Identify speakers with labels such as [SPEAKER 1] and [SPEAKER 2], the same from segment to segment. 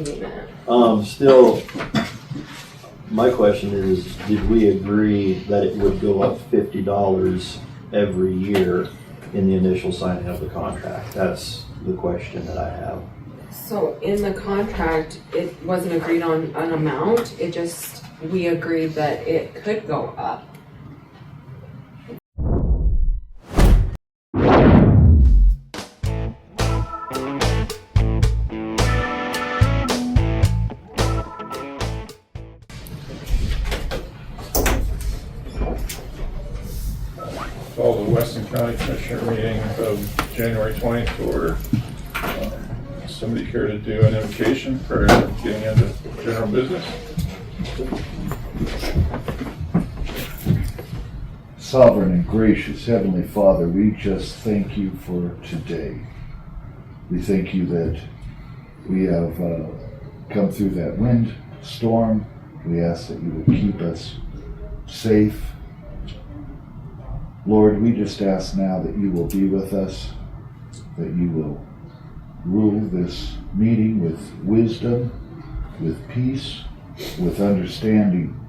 [SPEAKER 1] changing it.
[SPEAKER 2] Still, my question is, did we agree that it would go up $50 every year in the initial signing of the contract? That's the question that I have.
[SPEAKER 1] So in the contract, it wasn't agreed on an amount, it just, we agreed that it could go up.
[SPEAKER 3] Call the Weston County Commissioner meeting of January 20th to order. Somebody care to do an invocation for getting into general business?
[SPEAKER 4] Sovereign and gracious Heavenly Father, we just thank you for today. We thank you that we have come through that wind storm. We ask that you would keep us safe. Lord, we just ask now that you will be with us, that you will rule this meeting with wisdom, with peace, with understanding.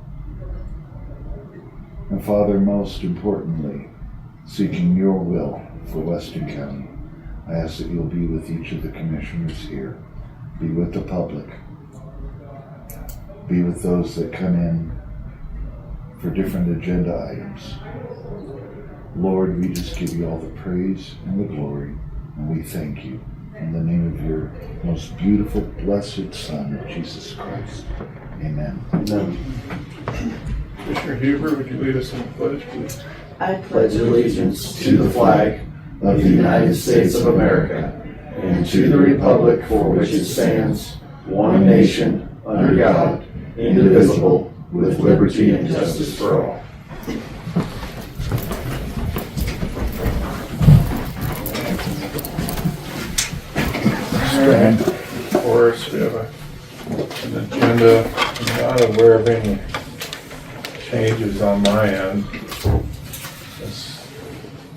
[SPEAKER 4] And Father, most importantly, seeking your will for Weston County, I ask that you'll be with each of the commissioners here. Be with the public. Be with those that come in for different agenda items. Lord, we just give you all the praise and the glory, and we thank you. In the name of your most beautiful, blessed Son, Jesus Christ. Amen.
[SPEAKER 2] Amen.
[SPEAKER 3] Commissioner Huber, would you lead us in the pledge, please?
[SPEAKER 5] I pledge allegiance to the flag of the United States of America and to the republic for which it stands, one nation, under God, indivisible, with liberty and justice for all.
[SPEAKER 3] Before us, we have an agenda. I'm not aware of any changes on my end.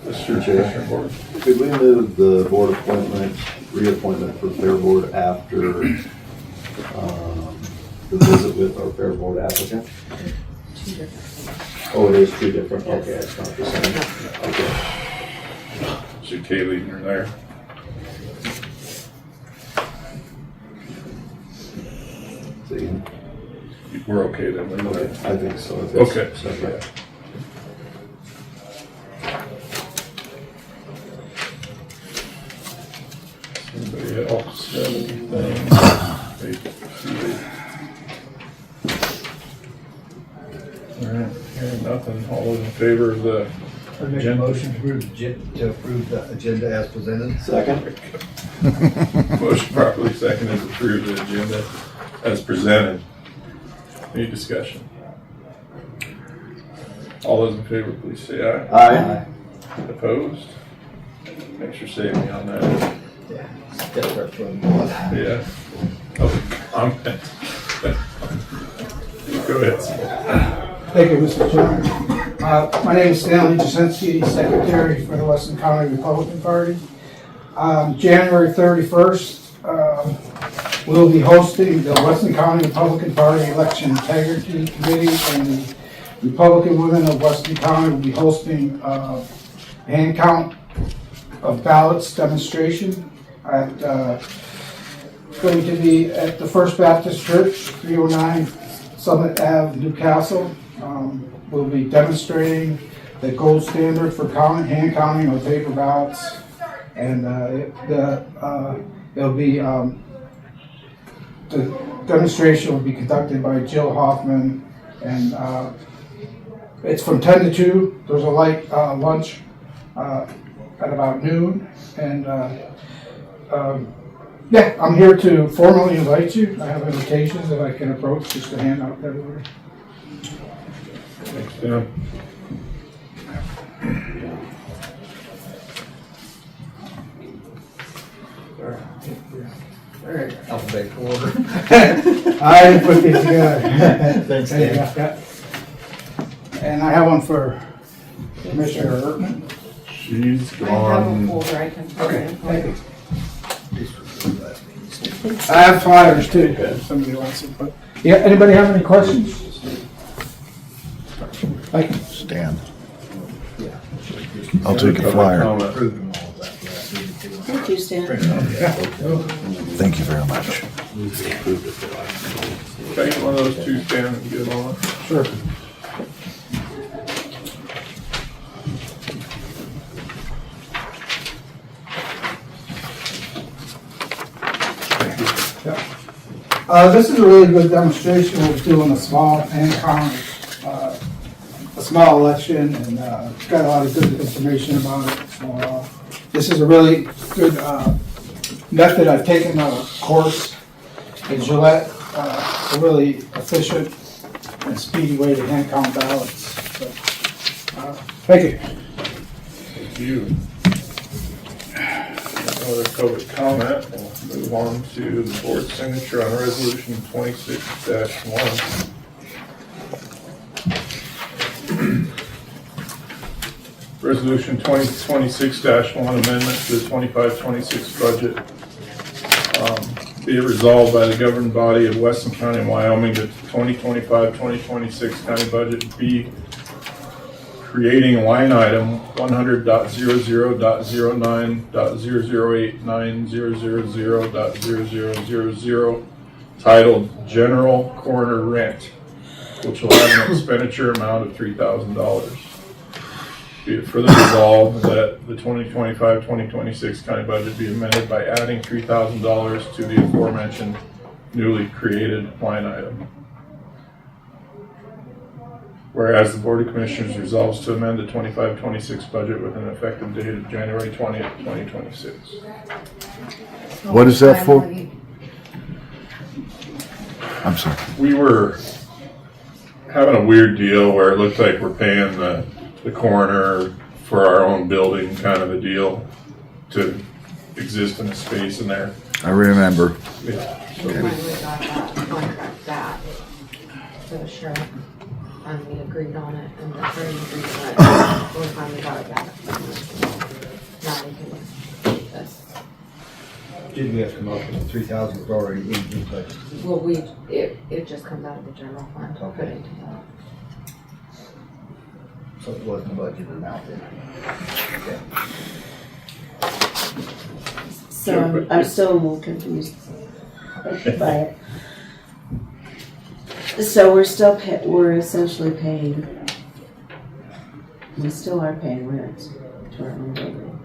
[SPEAKER 3] This your Commissioner Board.
[SPEAKER 2] Could we move the board appointment, reappointment for fair board after the visit with our fair board applicant?
[SPEAKER 1] Two different things.
[SPEAKER 2] Oh, it is two different,
[SPEAKER 1] Yes.
[SPEAKER 2] okay, it's not the same. Okay.
[SPEAKER 3] Should Kay leading her there?
[SPEAKER 2] See,
[SPEAKER 3] We're okay then. We're
[SPEAKER 2] okay,
[SPEAKER 3] okay.
[SPEAKER 2] I think so. If it's
[SPEAKER 3] Okay.
[SPEAKER 2] separate.
[SPEAKER 3] Anybody else have anything? All right, hearing nothing. All those in favor of the
[SPEAKER 6] I make a
[SPEAKER 3] agenda?
[SPEAKER 6] motion to approve the agenda as presented.
[SPEAKER 2] Second?
[SPEAKER 3] Motion properly seconded to approve the agenda as presented. Any discussion? All those in favor, please say aye.
[SPEAKER 2] Aye.
[SPEAKER 3] Opposed? Thanks for saving me on that. Yeah. Oh, comment. Go ahead.
[SPEAKER 6] Thank you, Mr. Chairman. My name is Stanley Jasinski, Secretary for the Weston County Republican Party. January 31st, we'll be hosting the Weston County Republican Party Election Integrity Committee, and the Republican Women of Weston County will be hosting a hand count of ballots demonstration at going to be at the First Baptist Church, 309 Summit Ave, Newcastle. We'll be demonstrating the gold standard for hand counting of paper ballots, and it'll be the demonstration will be conducted by Jill Hoffman, and it's from 10 to 2. There's a light lunch at about noon, and yeah, I'm here to formally invite you. I have invitations that I can approach just to hand out to everybody.
[SPEAKER 3] Thanks, Dan.
[SPEAKER 6] Alphabetical order. I put these together.
[SPEAKER 5] Thanks,
[SPEAKER 6] There you
[SPEAKER 5] Dan.
[SPEAKER 6] go. And I have one for Commissioner Ertman.
[SPEAKER 3] She's
[SPEAKER 1] I have a
[SPEAKER 3] gone.
[SPEAKER 1] folder I can put
[SPEAKER 6] Okay,
[SPEAKER 1] in.
[SPEAKER 6] thank you. I have flyers too, if somebody wants it, but, yeah, anybody have any questions? Thank you.
[SPEAKER 4] Stan. I'll take a flyer.
[SPEAKER 7] Thank you, Stan.
[SPEAKER 4] Thank you very much.
[SPEAKER 3] Take one of those two, Stan, and get them on.
[SPEAKER 6] Sure. This is a really good demonstration. We're doing a small Hancock, a small election, and it's got a lot of good information about it. So this is a really good method. I've taken a course in Gillette, a really efficient and speedy way to hand count ballots. So, thank you.
[SPEAKER 3] Thank you. Another public comment. We'll move on to the board signature on resolution 26-1. Resolution 2026-1 amendment to the 25-26 budget. Be it resolved by the governing body of Weston County, Wyoming, that the 2025-2026 county budget be creating line item 100.00.09.0089.000.0000 titled General Coroner Rent, which will have an expenditure amount of $3,000. Be it further resolved that the 2025-2026 county budget be amended by adding $3,000 to the aforementioned newly created line item. Whereas the Board of Commissioners resolves to amend the 25-26 budget with an effective date of January 20th, 2026.
[SPEAKER 4] What is that for? I'm sorry.
[SPEAKER 3] We were having a weird deal where it looked like we're paying the coroner for our own building, kind of a deal, to exist in a space in there.
[SPEAKER 4] I remember.
[SPEAKER 3] Yeah.
[SPEAKER 1] We finally got that contract back for the sheriff, and we agreed on it, and the attorney agreed on it. We finally got it back. Now we can keep this.
[SPEAKER 8] Did we have to come up with 3,000 was already in the budget?
[SPEAKER 1] Well, it just comes out of the general fund to put into that.
[SPEAKER 8] So it wasn't budgeted amount then? Okay.
[SPEAKER 7] So I'm still a little confused by it. So we're essentially paying, we still are paying rent to our own building.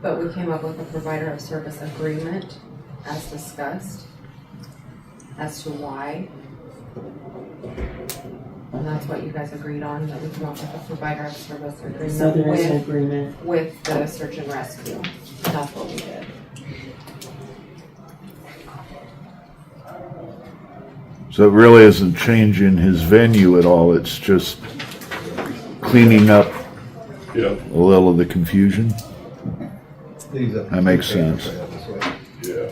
[SPEAKER 1] But we came up with a provider of service agreement as discussed as to why. And that's what you guys agreed on, that we come up with a provider of service
[SPEAKER 7] So
[SPEAKER 1] agreement
[SPEAKER 7] there is an agreement.
[SPEAKER 1] with the search and rescue. That's what we did.
[SPEAKER 4] So it really isn't changing his venue at all. It's just cleaning up
[SPEAKER 3] Yep.
[SPEAKER 4] a little of the confusion.
[SPEAKER 8] These are-
[SPEAKER 4] That makes sense.
[SPEAKER 3] Yeah.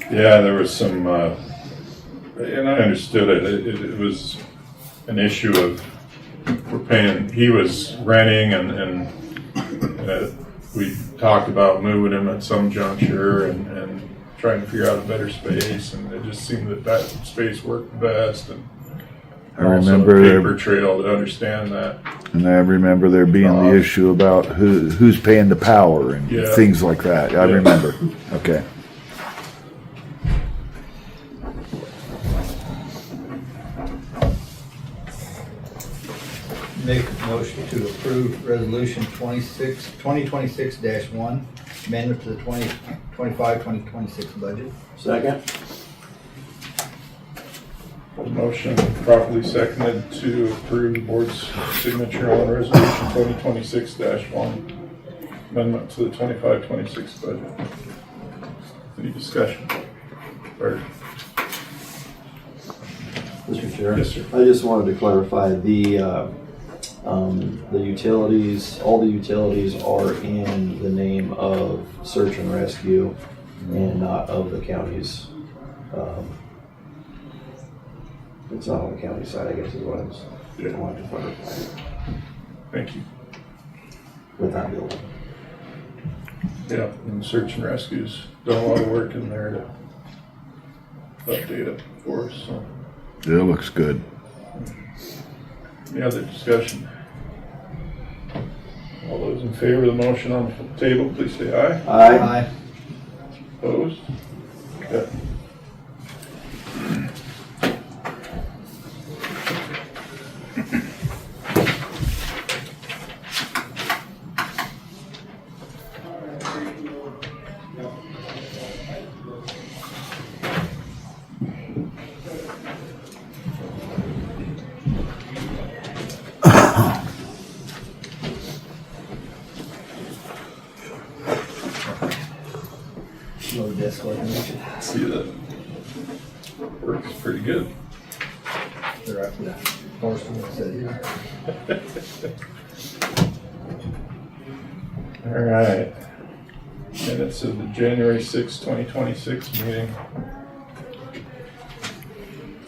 [SPEAKER 3] Yeah, there was some, and I understood it. It was an issue of we're paying. He was renting, and we talked about moving him at some juncture and trying to figure out a better space, and it just seemed that space worked best. And
[SPEAKER 4] I remember
[SPEAKER 3] also a
[SPEAKER 4] there,
[SPEAKER 3] paper trail to understand that.
[SPEAKER 4] and I remember there being the issue about who's paying the power and
[SPEAKER 3] Yeah.
[SPEAKER 4] things like that. I
[SPEAKER 3] Yeah.
[SPEAKER 4] remember. Okay.
[SPEAKER 8] Make a motion to approve resolution 2026-1, amendment to the 2025-2026 budget.
[SPEAKER 2] Second?
[SPEAKER 3] Motion properly seconded to approve the board's signature on resolution 2026-1, amendment to the 25-26 budget. Any discussion? Or,
[SPEAKER 2] Mr. Chair?
[SPEAKER 3] yes, sir.
[SPEAKER 2] I just wanted to clarify, the utilities, all the utilities are in the name of search and rescue and not of the county's. It's not on the county side, I guess is what
[SPEAKER 3] Yeah.
[SPEAKER 2] I want to clarify
[SPEAKER 3] Thank you.
[SPEAKER 2] with that building.
[SPEAKER 3] Yeah, and search and rescue's done a lot of work in there to update it for us, so.
[SPEAKER 4] It looks good.
[SPEAKER 3] Any other discussion? All those in favor of the motion on the table, please say aye.
[SPEAKER 2] Aye.
[SPEAKER 3] Opposed? Okay.
[SPEAKER 8] Low desk organization.
[SPEAKER 3] See that works pretty good.
[SPEAKER 8] They're after that. Horseman said, yeah.
[SPEAKER 3] All right. Minutes of the January 6, 2026 meeting.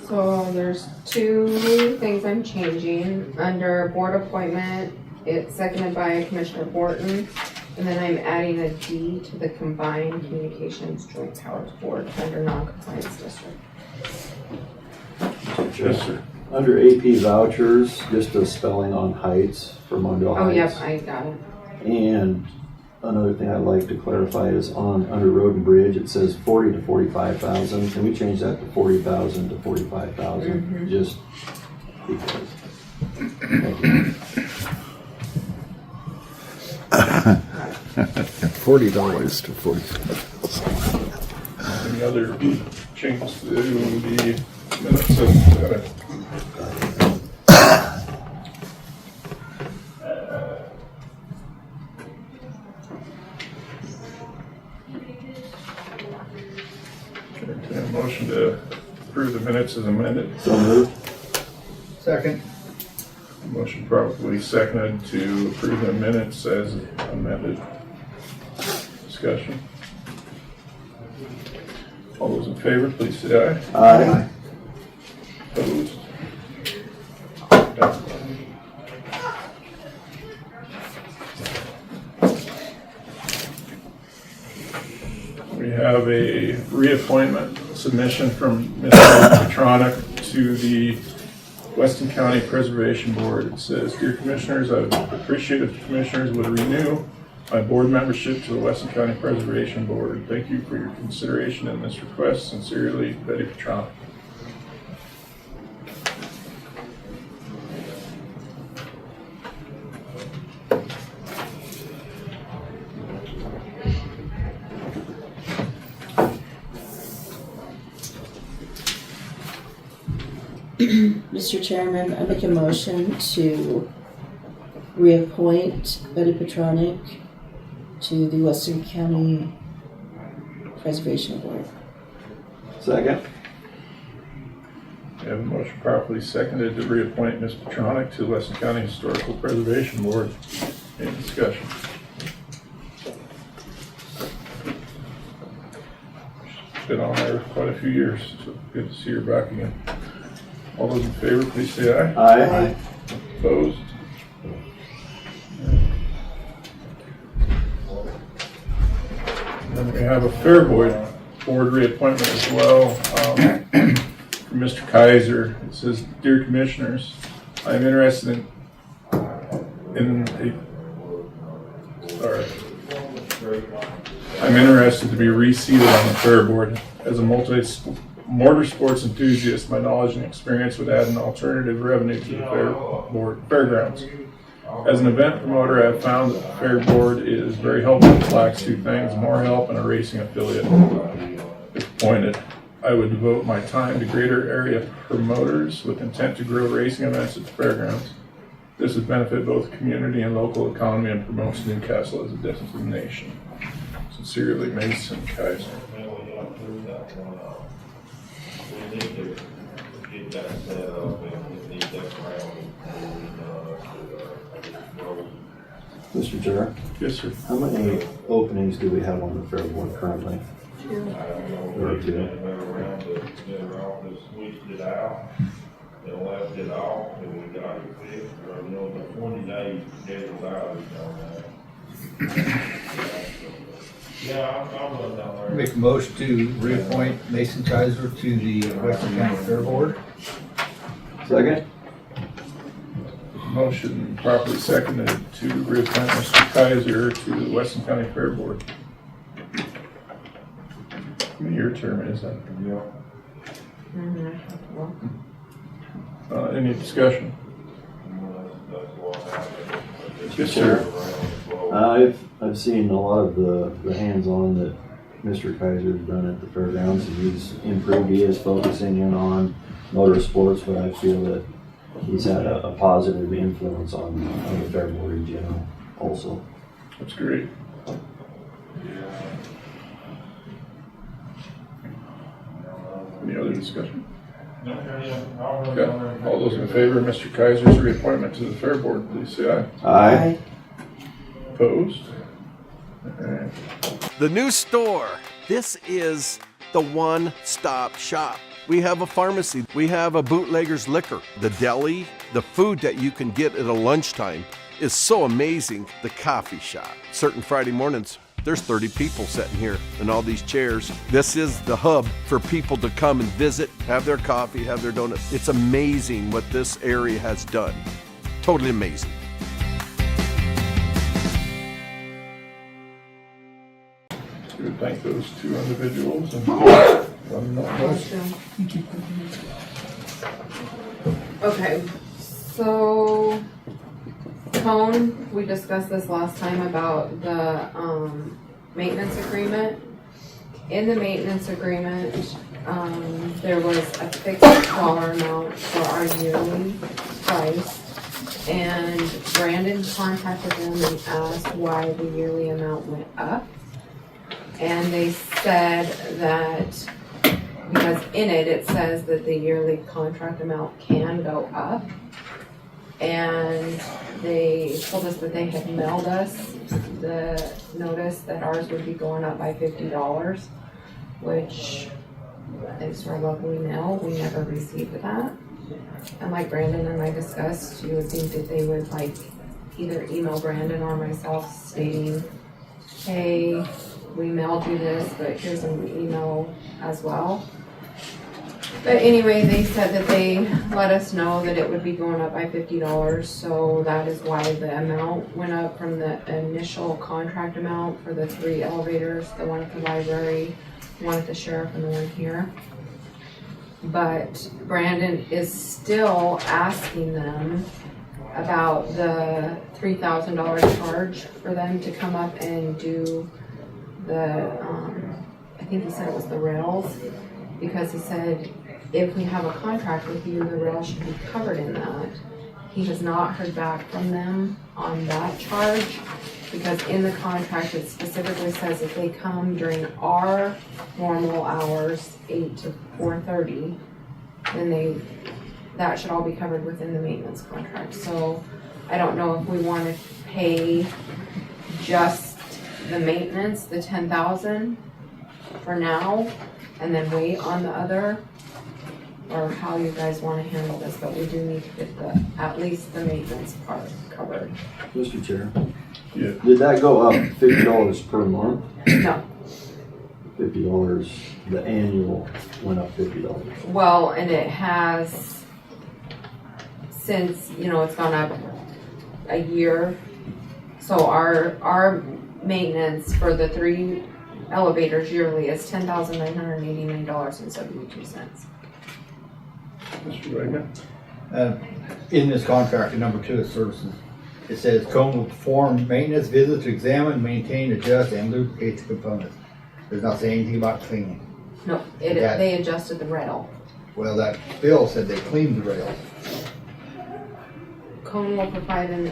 [SPEAKER 1] So there's two things I'm changing. Under board appointment, it's seconded by Commissioner Borton. And then I'm adding a D to the Combined Communications Joint Powers Board under non-compliance district.
[SPEAKER 3] Yes, sir.
[SPEAKER 2] Under AP vouchers, just a spelling on Heights for Mondale
[SPEAKER 1] Oh, yep,
[SPEAKER 2] Heights.
[SPEAKER 1] I got it.
[SPEAKER 2] And another thing I'd like to clarify is under Road and Bridge, it says 40 to 45,000. Can we change that to 40,000 to 45,000? Just because. Thank you.
[SPEAKER 4] $40 to 45.
[SPEAKER 3] Any other changes to the minutes of entertain a motion to approve the minutes as amended?
[SPEAKER 2] So moved.
[SPEAKER 8] Second.
[SPEAKER 3] Motion probably seconded to approve the minutes as amended. Discussion. All those in favor, please say aye.
[SPEAKER 2] Aye.
[SPEAKER 3] Opposed? We have a reappointment submission from Mr. Petronic to the Weston County Preservation Board. It says, "Dear Commissioners, I would appreciate if the Commissioners would renew my board membership to the Weston County Preservation Board. Thank you for your consideration in this request. Sincerely, Betty Petronic."
[SPEAKER 7] Mr. Chairman, I make a motion to reappoint Betty Petronic to the Weston County Preservation Board.
[SPEAKER 2] Second.
[SPEAKER 3] We have a motion properly seconded to reappoint Ms. Petronic to the Weston County Historical Preservation Board. Any discussion? She's been on there quite a few years, so good to see her back again. All those in favor, please say aye.
[SPEAKER 2] Aye.
[SPEAKER 3] Opposed? Then we have a Fair Board reappointment as well. From Mr. Kaiser. It says, "Dear Commissioners, I am interested I'm interested to be reseated on the Fair Board. As a motorsports enthusiast, my knowledge and experience would add an alternative revenue to the fairgrounds. As an event promoter, I have found that the Fair Board is very helpful. It lacks two things: more help and a racing affiliate. If appointed, I would devote my time to greater area promoters with intent to grow racing events at the fairgrounds. This would benefit both the community and local economy and promotes Newcastle as a destination. Sincerely, Mason Kaiser."
[SPEAKER 2] Mr. Chair,
[SPEAKER 3] Yes, sir.
[SPEAKER 2] how many openings do we have on the Fair Board currently? There are two.
[SPEAKER 9] They left it off and we got it fixed, or, the 20 days scheduled out is on that. Yeah, I'll run down there.
[SPEAKER 8] Make a motion to reappoint Mason Kaiser to the Weston County Fair Board.
[SPEAKER 2] Second?
[SPEAKER 3] Motion properly seconded to reappoint Mr. Kaiser to the Weston County Fair Board. How many year term is that? Any discussion? Yes, sir.
[SPEAKER 2] I've seen a lot of the hands-on that Mr. Kaiser's done at the fairgrounds, and he's improved. He is focusing in on motorsports, but I feel that he's had a positive influence on the fair board in general also.
[SPEAKER 3] That's great. Any other discussion? Okay. All those in favor of Mr. Kaiser's reappointment to the Fair Board, please say aye.
[SPEAKER 2] Aye.
[SPEAKER 3] Opposed? Alright.
[SPEAKER 10] The new store. This is the one-stop shop. We have a pharmacy. We have a bootlegger's liquor. The deli, the food that you can get at a lunchtime is so amazing. The coffee shop. Certain Friday mornings, there's 30 people sitting here in all these chairs. This is the hub for people to come and visit, have their coffee, have their donuts. It's amazing what this area has done. Totally amazing.
[SPEAKER 3] We would thank those two individuals and let them know.
[SPEAKER 1] Okay, so Cone, we discussed this last time about the maintenance agreement. In the maintenance agreement, there was a fixed dollar amount for our yearly price. And Brandon contacted them and asked why the yearly amount went up. And they said that because in it says that the yearly contract amount can go up. And they told us that they had mailed us the notice that ours would be going up by $50, which, thanks to our local email, we never received that. And like Brandon and I discussed, you would think that they would like either email Brandon or myself stating, hey, we mailed you this, but here's an email as well. But anyway, they said that they let us know that it would be going up by $50, so that is why the amount went up from the initial contract amount for the 3 elevators, the one at the library, one at the sheriff, and the one here. But Brandon is still asking them about the $3,000 charge for them to come up and do the, I think he said it was the rails, because he said if we have a contract with you, the rails should be covered in that. He has not heard back from them on that charge, because in the contract it specifically says if they come during our normal hours, 8 to 4:30, then that should all be covered within the maintenance contract. So I don't know if we want to pay just the maintenance, the $10,000 for now, and then wait on the other, or how you guys want to handle this, but we do need to get at least the maintenance part covered.
[SPEAKER 2] Mr. Chair,
[SPEAKER 3] Yeah.
[SPEAKER 2] did that go up $50 per month?
[SPEAKER 1] No.
[SPEAKER 2] $50, the annual went up $50.
[SPEAKER 1] Well, and it has, since, it's gone up a year. So our maintenance for the 3 elevators yearly is $10,989.72.
[SPEAKER 3] Mr. Wagner?
[SPEAKER 8] In this contract, in number 2 of services, it says Cone will perform maintenance visits to examine, maintain, adjust, and lubricate the components. Does not say anything about cleaning.
[SPEAKER 1] No, they adjusted the rail.
[SPEAKER 8] Well, that bill said they cleaned the rails.
[SPEAKER 1] Cone will provide an,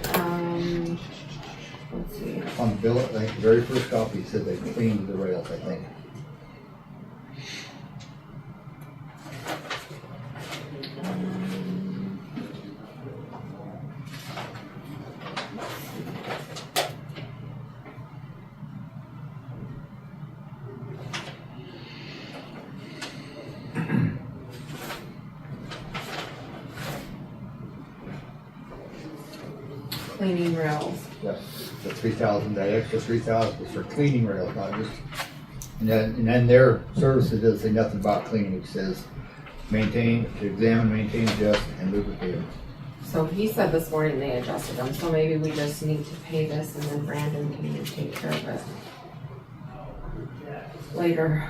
[SPEAKER 1] let's see.
[SPEAKER 8] On the bill, I think the very first copy said they cleaned the rails, I think.
[SPEAKER 1] cleaning rails.
[SPEAKER 8] Yep, the 3,000, that extra 3,000 was for cleaning rails, not just, and then their services doesn't say nothing about cleaning, it says maintain, to examine, maintain, adjust, and lubricate them.
[SPEAKER 1] So he said this morning they adjusted them, so maybe we just need to pay this and then Brandon can take care of it later.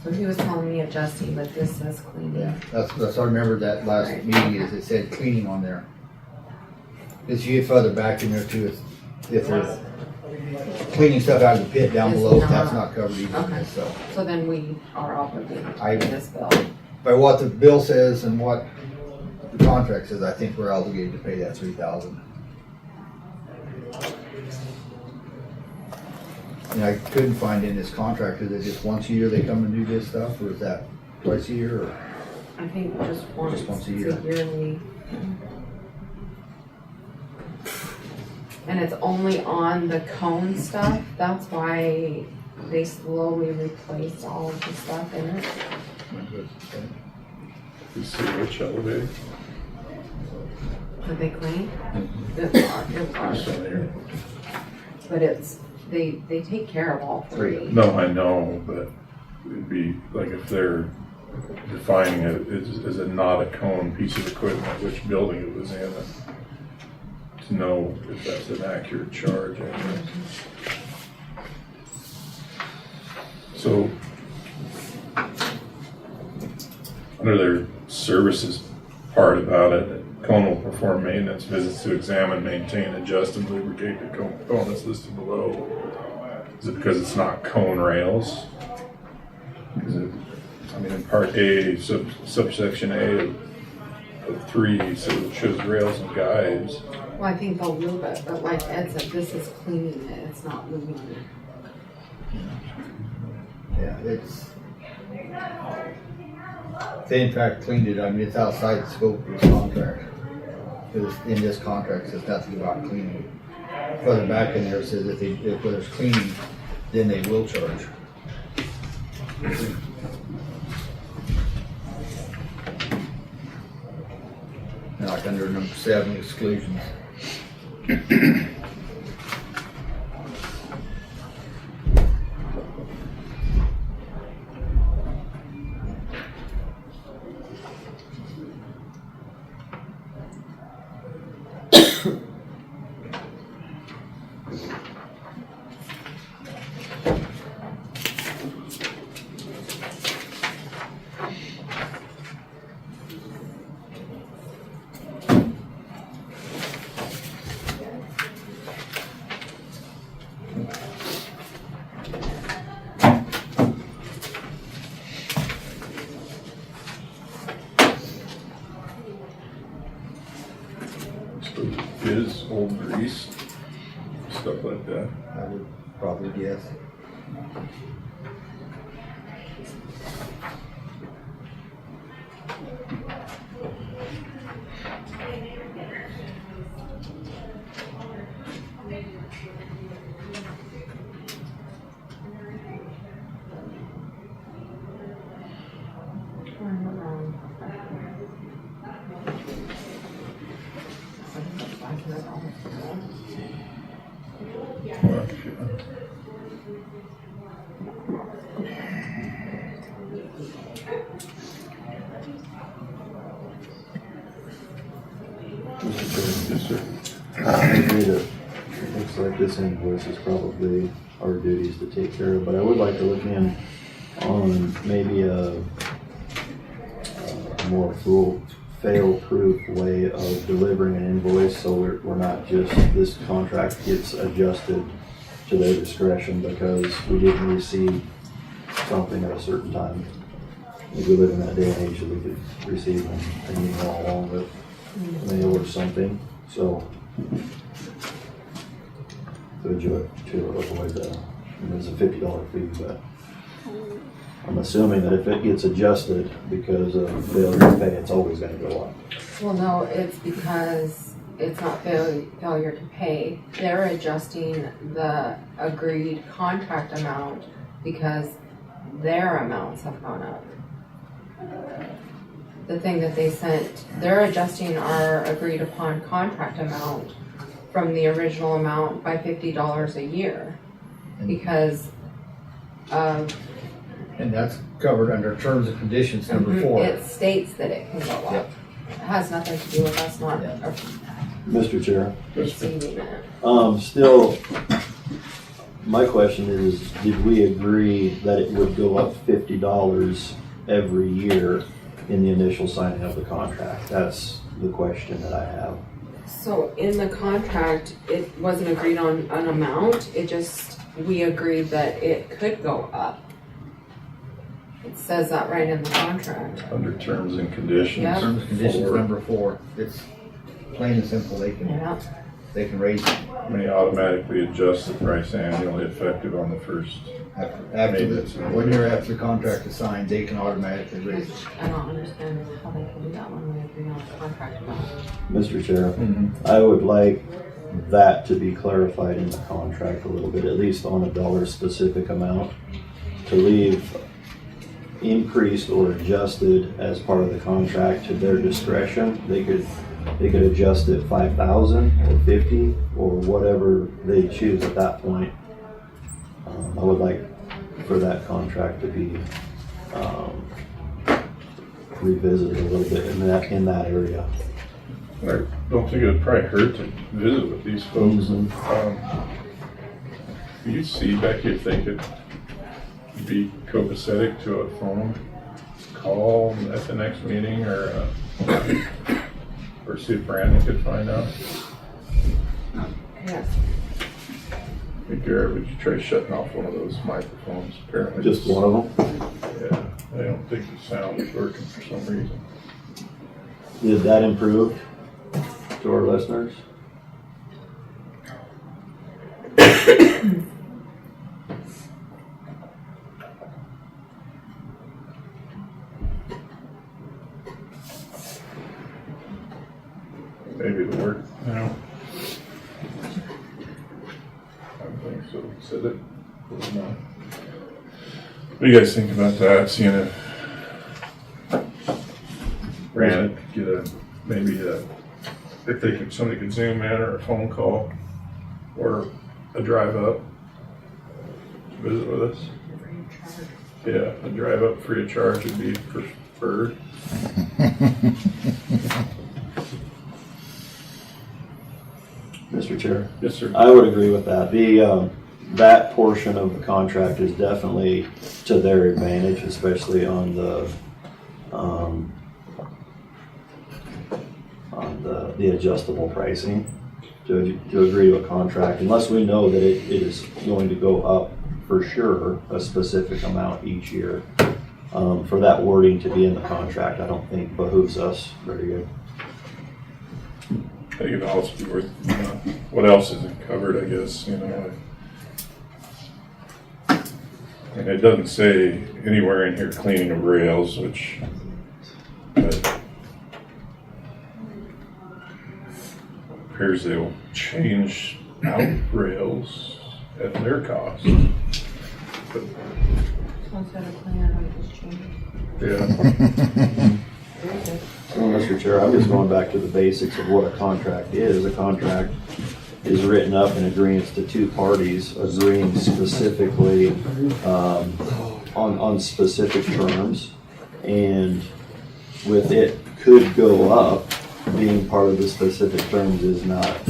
[SPEAKER 1] So he was telling me adjusting, but this says cleaning.
[SPEAKER 8] Yeah, that's what I remember that last
[SPEAKER 1] Right.
[SPEAKER 8] meeting is it said cleaning on there. As you get further back in there too, if there's cleaning stuff out of the pit down
[SPEAKER 1] It's
[SPEAKER 8] below,
[SPEAKER 1] not.
[SPEAKER 8] that's not covered either,
[SPEAKER 1] Okay.
[SPEAKER 8] so.
[SPEAKER 1] So then we are obligated to
[SPEAKER 8] I-
[SPEAKER 1] pay this bill.
[SPEAKER 8] By what the bill says and what the contract says, I think we're obligated to pay that 3,000. And I couldn't find in this contract, is it just once a year they come and do this stuff, or is that twice a year, or?
[SPEAKER 1] I think just once,
[SPEAKER 8] once a
[SPEAKER 1] it's
[SPEAKER 8] year.
[SPEAKER 1] a yearly. And it's only on the cone stuff, that's why they slowly replaced all of the stuff in it.
[SPEAKER 3] You see which elevator?
[SPEAKER 1] Did they clean? It was
[SPEAKER 3] This one here.
[SPEAKER 1] But it's, they take care of all three.
[SPEAKER 3] No, I know, but it'd be like if they're defining it as a not a cone piece of equipment, which building it was in, to know if that's an accurate charge, I guess. So, under their services part about it, cone will perform maintenance visits to examine, maintain, adjust, and lubricate the components listed below. Is it because it's not cone rails? Is it, I mean, in part A, subsection A of 3, so it shows rails and guides.
[SPEAKER 1] Well, I think they'll lube it, but like Ed said, this is cleaning it, it's not lubing it.
[SPEAKER 8] Yeah, they in fact cleaned it, I mean, it's outside the scope of this contract. Because in this contract, it says nothing about cleaning. Further back in there, it says if there's cleaning, then they will charge. And like under number 7, exclusions.
[SPEAKER 3] Is old grease, stuff like that.
[SPEAKER 8] I would probably guess.
[SPEAKER 3] Well, yes, sir.
[SPEAKER 2] I agree that it looks like this invoice is probably our duties to take care of, but I would like to look in on maybe a more fail-proof way of delivering an invoice, so we're not just, this contract gets adjusted to their discretion because we didn't receive something at a certain time. If we live in that day and age that we could receive an email along with mail or something, so to avoid that. And there's a $50 fee, but I'm assuming that if it gets adjusted because of failure to pay, it's always gonna go up.
[SPEAKER 1] Well, no, it's because it's not failure to pay. They're adjusting the agreed contract amount because their amounts have gone up. the thing that they sent, they're adjusting our agreed upon contract amount from the original amount by $50 a year because of.
[SPEAKER 8] And that's covered under terms and conditions number 4.
[SPEAKER 1] It states that it can go up.
[SPEAKER 8] Yep.
[SPEAKER 1] It has nothing to do with us not
[SPEAKER 8] Yeah.
[SPEAKER 2] Mr. Chair,
[SPEAKER 1] receiving it.
[SPEAKER 2] still, my question is, did we agree that it would go up $50 every year in the initial signing of the contract? That's the question that I have.
[SPEAKER 1] So in the contract, it wasn't agreed on an amount, we agreed that it could go up. It says that right in the contract.
[SPEAKER 3] Under terms and conditions.
[SPEAKER 1] Yeah.
[SPEAKER 8] Terms and conditions
[SPEAKER 3] 4.
[SPEAKER 8] number 4. It's plain and simple. They can raise it
[SPEAKER 3] May automatically adjust the price annually effective on the first.
[SPEAKER 8] after the 1 year after the contract is signed. They can automatically raise it.
[SPEAKER 1] I don't understand how they can do that when we agree on the contract amount.
[SPEAKER 2] Mr. Chair, I would like that to be clarified in the contract a little bit, at least on a dollar specific amount, to leave increased or adjusted as part of the contract to their discretion. They could adjust it 5,000 or 50 or whatever they choose at that point. I would like for that contract to be revisited a little bit in that area.
[SPEAKER 3] I don't think it'd probably hurt to visit with these folks. Do you see, Becky, if they could be copacetic to a phone call at the next meeting or see if Brandon could find out?
[SPEAKER 1] Yes.
[SPEAKER 3] Hey Garrett, would you try shutting off one of those microphones? Apparently
[SPEAKER 2] Just one of them?
[SPEAKER 3] Yeah, I don't think the sound is working for some reason.
[SPEAKER 2] Did that improve to our listeners?
[SPEAKER 3] Maybe it'll work now. I don't think so. Said it. Or not. What do you guys think about that? Seeing if Brandon could get if somebody could zoom in or a phone call or a drive up to visit with us. Yeah, a drive up free of charge would be preferred.
[SPEAKER 2] Mr. Chair?
[SPEAKER 3] Yes, sir.
[SPEAKER 2] I would agree with that. That portion of the contract is definitely to their advantage, especially on the adjustable pricing. To agree to a contract, unless we know that it is going to go up for sure a specific amount each year. For that wording to be in the contract, I don't think behooves us very good.
[SPEAKER 3] I think it'd also be worth, what else isn't covered, I guess, And it doesn't say anywhere in here cleaning of rails, which appears they will change out rails at their cost. But,
[SPEAKER 1] Once I plan, I just change.
[SPEAKER 3] yeah,
[SPEAKER 1] Very good.
[SPEAKER 2] So, Mr. Chair, I'm just going back to the basics of what a contract is. A contract is written up in agreements to two parties agreeing specifically on specific terms, and with it could go up, being part of the specific terms is not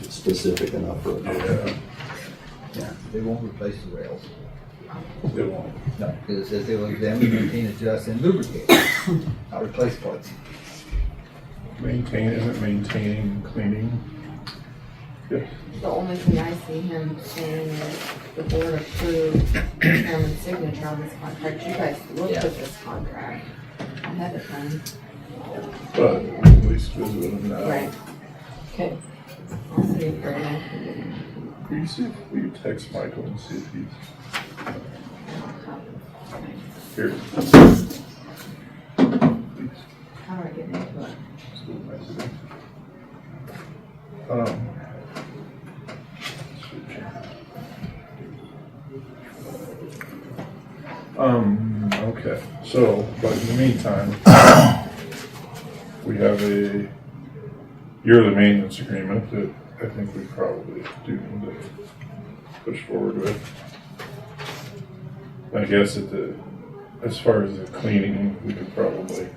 [SPEAKER 2] specific enough for a contract.
[SPEAKER 8] Yeah, they won't replace the rails.
[SPEAKER 3] they won't.
[SPEAKER 8] No, because it says they will examine, maintain, adjust, and lubricate. Not replace parts.
[SPEAKER 3] Isn't maintaining, cleaning? Yeah.
[SPEAKER 1] The only thing I see him saying is the board approved chairman's signature on this contract. You guys looked at this contract ahead of time.
[SPEAKER 3] But at least visit with them now.
[SPEAKER 1] Right. Okay. I'll see if Brandon can
[SPEAKER 3] Will you text Michael and see if he's here?
[SPEAKER 1] How do I get into it?
[SPEAKER 3] Okay, so, but in the meantime, we have a yearly maintenance agreement that I think we probably do need to push forward with. I guess as far as the cleaning, we could probably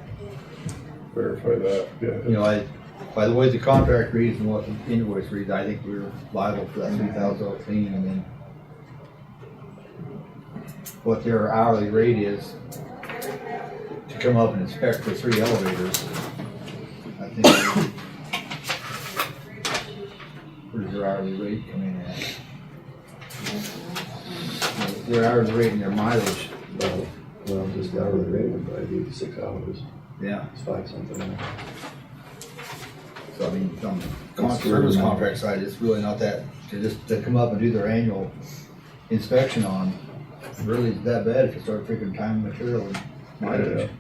[SPEAKER 3] verify that, yeah.
[SPEAKER 8] You know, by the way the contract reads and what the invoice reads, I think we're liable for that $3,000 cleaning, and then what their hourly rate is to come up and inspect the 3 elevators. I think, where does their hourly rate come in at? Their hourly rate and their mileage.
[SPEAKER 2] Well, just the hourly rate would probably be 6 hours.
[SPEAKER 8] Yeah.
[SPEAKER 2] It's 5 something.
[SPEAKER 8] So I mean, on the service contract side, it's really not that, to come up and do their annual inspection on, really is that bad if you start figuring time and material and mileage.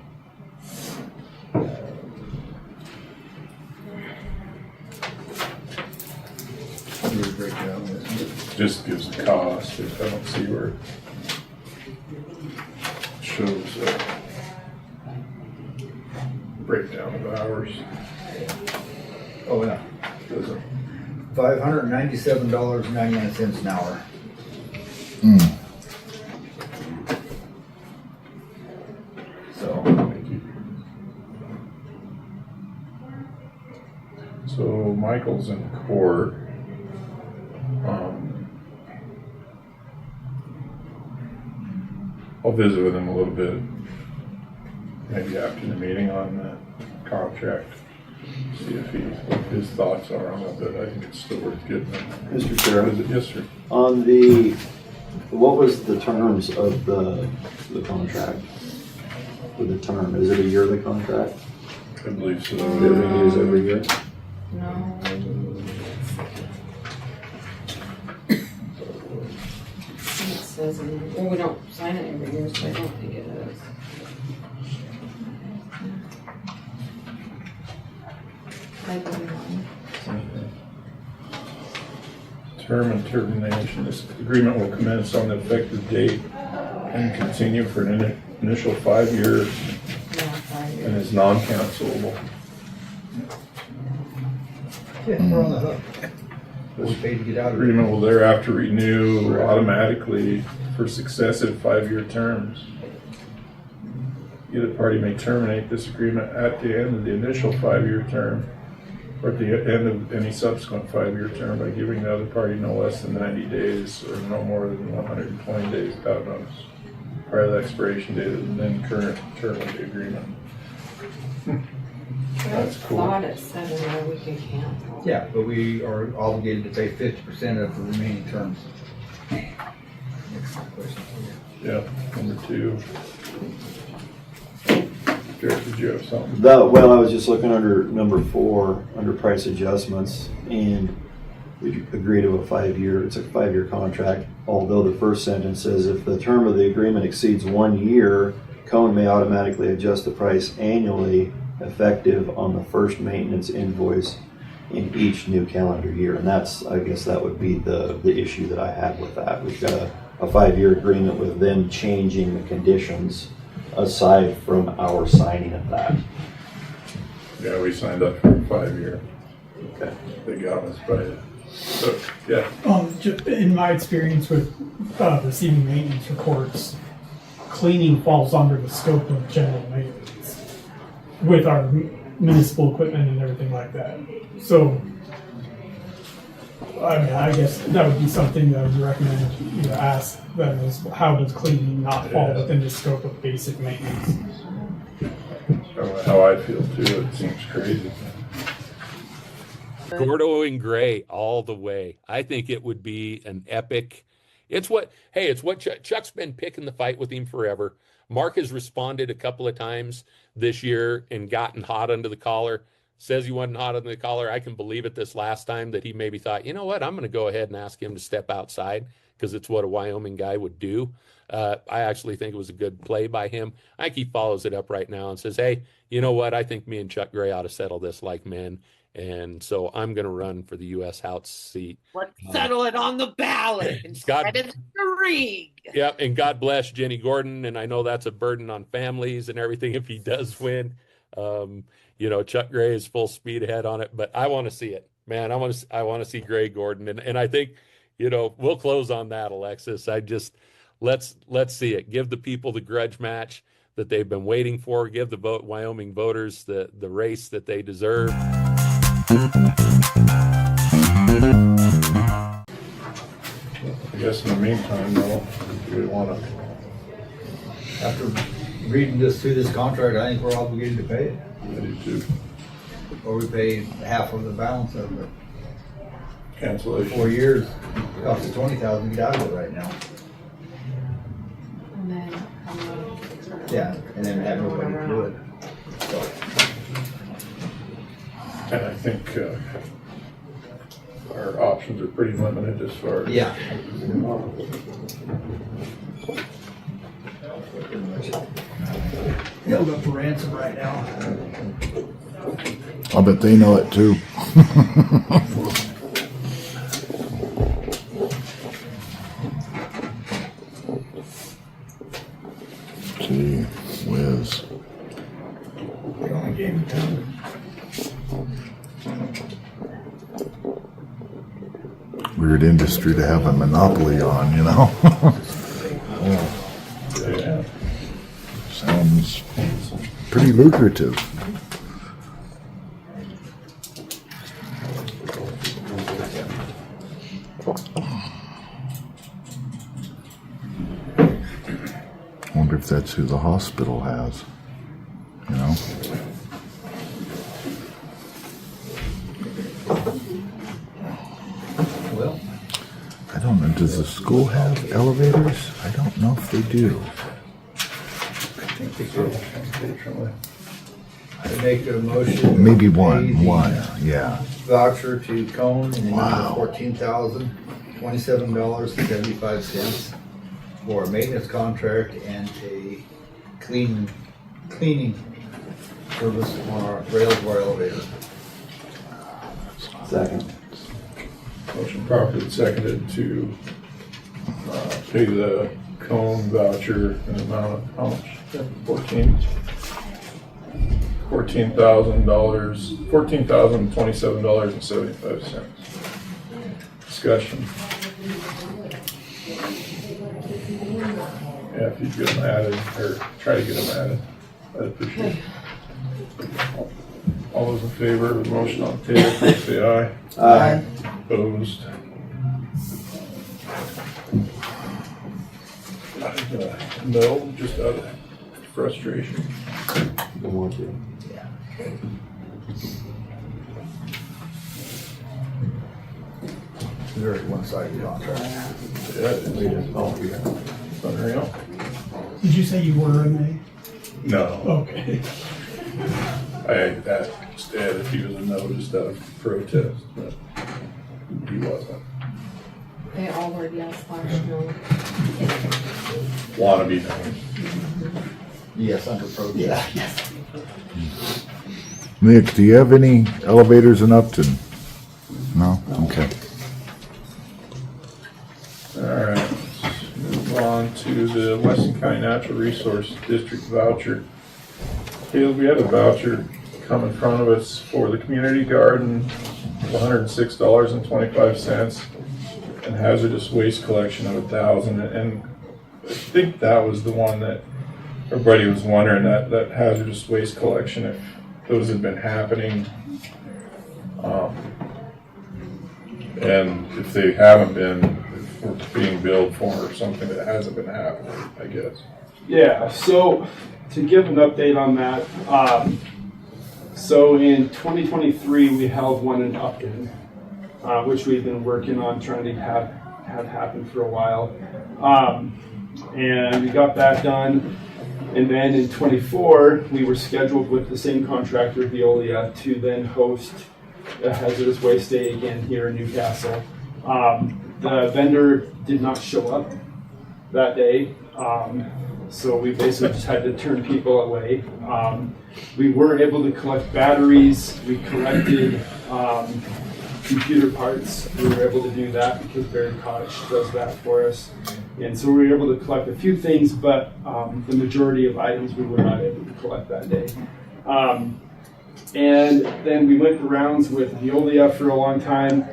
[SPEAKER 8] Really great job on this.
[SPEAKER 3] Just gives the cost, if I don't see where it shows breakdown of hours.
[SPEAKER 8] Oh, yeah.
[SPEAKER 3] Does it?
[SPEAKER 8] $597.99 an hour.
[SPEAKER 3] So Michael's in court. I'll visit with him a little bit, maybe after the meeting on the contract. See if what his thoughts are on it, but I think it's still worth getting them.
[SPEAKER 2] Mr. Chairman,
[SPEAKER 3] Yes, sir.
[SPEAKER 2] on what was the terms of the contract? For the term, is it a yearly contract?
[SPEAKER 3] I believe so.
[SPEAKER 2] It renews every year?
[SPEAKER 1] No. It says, well, we don't sign it every year, so I don't think it is. I believe on.
[SPEAKER 3] Term and termination. This agreement will commence on the effective date and continue for an initial 5-year
[SPEAKER 1] Yeah, 5 years.
[SPEAKER 3] and is non-cancelable.
[SPEAKER 8] Yeah, we're on the hook. We paid to get out of it.
[SPEAKER 3] Agreement will thereafter renew automatically for successive 5-year terms. Either party may terminate this agreement at the end of the initial 5-year term or at the end of any subsequent 5-year term by giving the other party no less than 90 days or no more than 120 days without notice prior to the expiration date of the then current term of the agreement. That's cool.
[SPEAKER 1] I thought it said in there we could cancel.
[SPEAKER 8] Yeah, but we are obligated to pay 50% of the remaining terms. Next question.
[SPEAKER 3] Yeah, number 2. Derek, did you have something?
[SPEAKER 2] Well, I was just looking under number 4, under price adjustments, and we agree to a 5-year, it's a 5-year contract, although the first sentence says if the term of the agreement exceeds 1 year, Cone may automatically adjust the price annually effective on the first maintenance invoice in each new calendar year. And that's, I guess that would be the issue that I had with that. We've got a 5-year agreement with them changing the conditions aside from our signing of that.
[SPEAKER 3] Yeah, we signed up for a 5-year.
[SPEAKER 2] Okay.
[SPEAKER 3] They got us by it. So, yeah.
[SPEAKER 11] In my experience with receiving maintenance reports, cleaning falls under the scope of general maintenance with our municipal equipment and everything like that. So, I mean, I guess that would be something that I would recommend you ask them is how does cleaning not fall within the scope of basic maintenance?
[SPEAKER 3] How I feel too, it seems crazy.
[SPEAKER 12] Gordo and Gray all the way. I think it would be an epic. It's what Chuck's been picking the fight with him forever. Mark has responded a couple of times this year and gotten hot under the collar. Says he wasn't hot under the collar. I can believe it this last time that he maybe thought, you know what, I'm going to go ahead and ask him to step outside because it's what a Wyoming guy would do. I actually think it was a good play by him. I think he follows it up right now and says, hey, you know what, I think me and Chuck Gray ought to settle this like men And so I'm going to run for the U.S. House seat.
[SPEAKER 13] Let's settle it on the ballot and
[SPEAKER 12] God-
[SPEAKER 13] spread it the ring.
[SPEAKER 12] Yep, and God bless Jenny Gordon. And I know that's a burden on families and everything if he does win. Chuck Gray is full speed ahead on it, but I want to see it, man. I want to see Gray Gordon, and I think, we'll close on that, Alexis. Let's see it. Give the people the grudge match that they've been waiting for. Give the Wyoming voters the race that they deserve.
[SPEAKER 3] I guess in the meantime, though, do we want to?
[SPEAKER 8] After reading through this contract, I think we're obligated to pay it.
[SPEAKER 3] I do too.
[SPEAKER 8] Or we pay half of the balance of it.
[SPEAKER 3] Cancellation.
[SPEAKER 8] 4 years, it costs us $20,000 to get out of it right now.
[SPEAKER 1] And then,
[SPEAKER 8] Yeah, and then have nobody to do it. So,
[SPEAKER 3] And I think our options are pretty limited as far as.
[SPEAKER 8] yeah. Held up for ransom right now.
[SPEAKER 4] I bet they know it too. Gee whiz.
[SPEAKER 8] They only gave me 10.
[SPEAKER 4] Weird industry to have a monopoly on,
[SPEAKER 3] Yeah.
[SPEAKER 4] Sounds pretty lucrative. Wonder if that's who the hospital has,
[SPEAKER 8] Well,
[SPEAKER 4] I don't know, does the school have elevators? I don't know if they do.
[SPEAKER 8] I think they could. I make a motion.
[SPEAKER 4] Maybe
[SPEAKER 8] to pay
[SPEAKER 4] one,
[SPEAKER 8] the
[SPEAKER 4] yeah.
[SPEAKER 8] Voucher to Cone in the amount
[SPEAKER 4] Wow.
[SPEAKER 8] of $14,027.75 for a maintenance contract and a cleaning service on our rails of our elevator.
[SPEAKER 2] Second.
[SPEAKER 3] Motion properly seconded to pay the cone voucher in the amount of how much? $14,027.75. Discussion. Yeah, if you get them added, or try to get them added, I'd appreciate it. All those in favor of the motion on the table, please say aye.
[SPEAKER 2] Aye.
[SPEAKER 3] Opposed? No, just out of frustration.
[SPEAKER 2] Don't want to.
[SPEAKER 8] Very one-sided contract.
[SPEAKER 3] Yeah,
[SPEAKER 2] We just, yeah.
[SPEAKER 3] it's unreal.
[SPEAKER 11] Did you say you were in
[SPEAKER 3] No,
[SPEAKER 11] Okay.
[SPEAKER 3] I asked Ed if he was a no just out of protest, but he wasn't.
[SPEAKER 1] they all were yes last no.
[SPEAKER 3] Wannabe no.
[SPEAKER 8] Yes, under protest.
[SPEAKER 4] Nick, do you have any elevators in Upton? No? Okay.
[SPEAKER 3] All right, let's move on to the Weston County Natural Resource District voucher. Caleb, we had a voucher come in front of us for the community garden, $106.25, and hazardous waste collection of $1,000. And I think that was the one that everybody was wondering, that hazardous waste collection, if those had been happening. And if they haven't been, if we're being billed for something that hasn't been happening, I guess.
[SPEAKER 14] Yeah, so to give an update on that, so in 2023 we held one in Upton, which we've been working on trying to have happen for a while, and we got that done. And then in 24 we were scheduled with the same contractor, Veolia, to then host a hazardous waste day again here in Newcastle. The vendor did not show up that day. So we basically just had to turn people away. We were able to collect batteries. We collected computer parts. We were able to do that because Barry Cottage does that for us. And so we were able to collect a few things, but the majority of items we were not able to collect that day. And then we went the rounds with Veolia for a long time.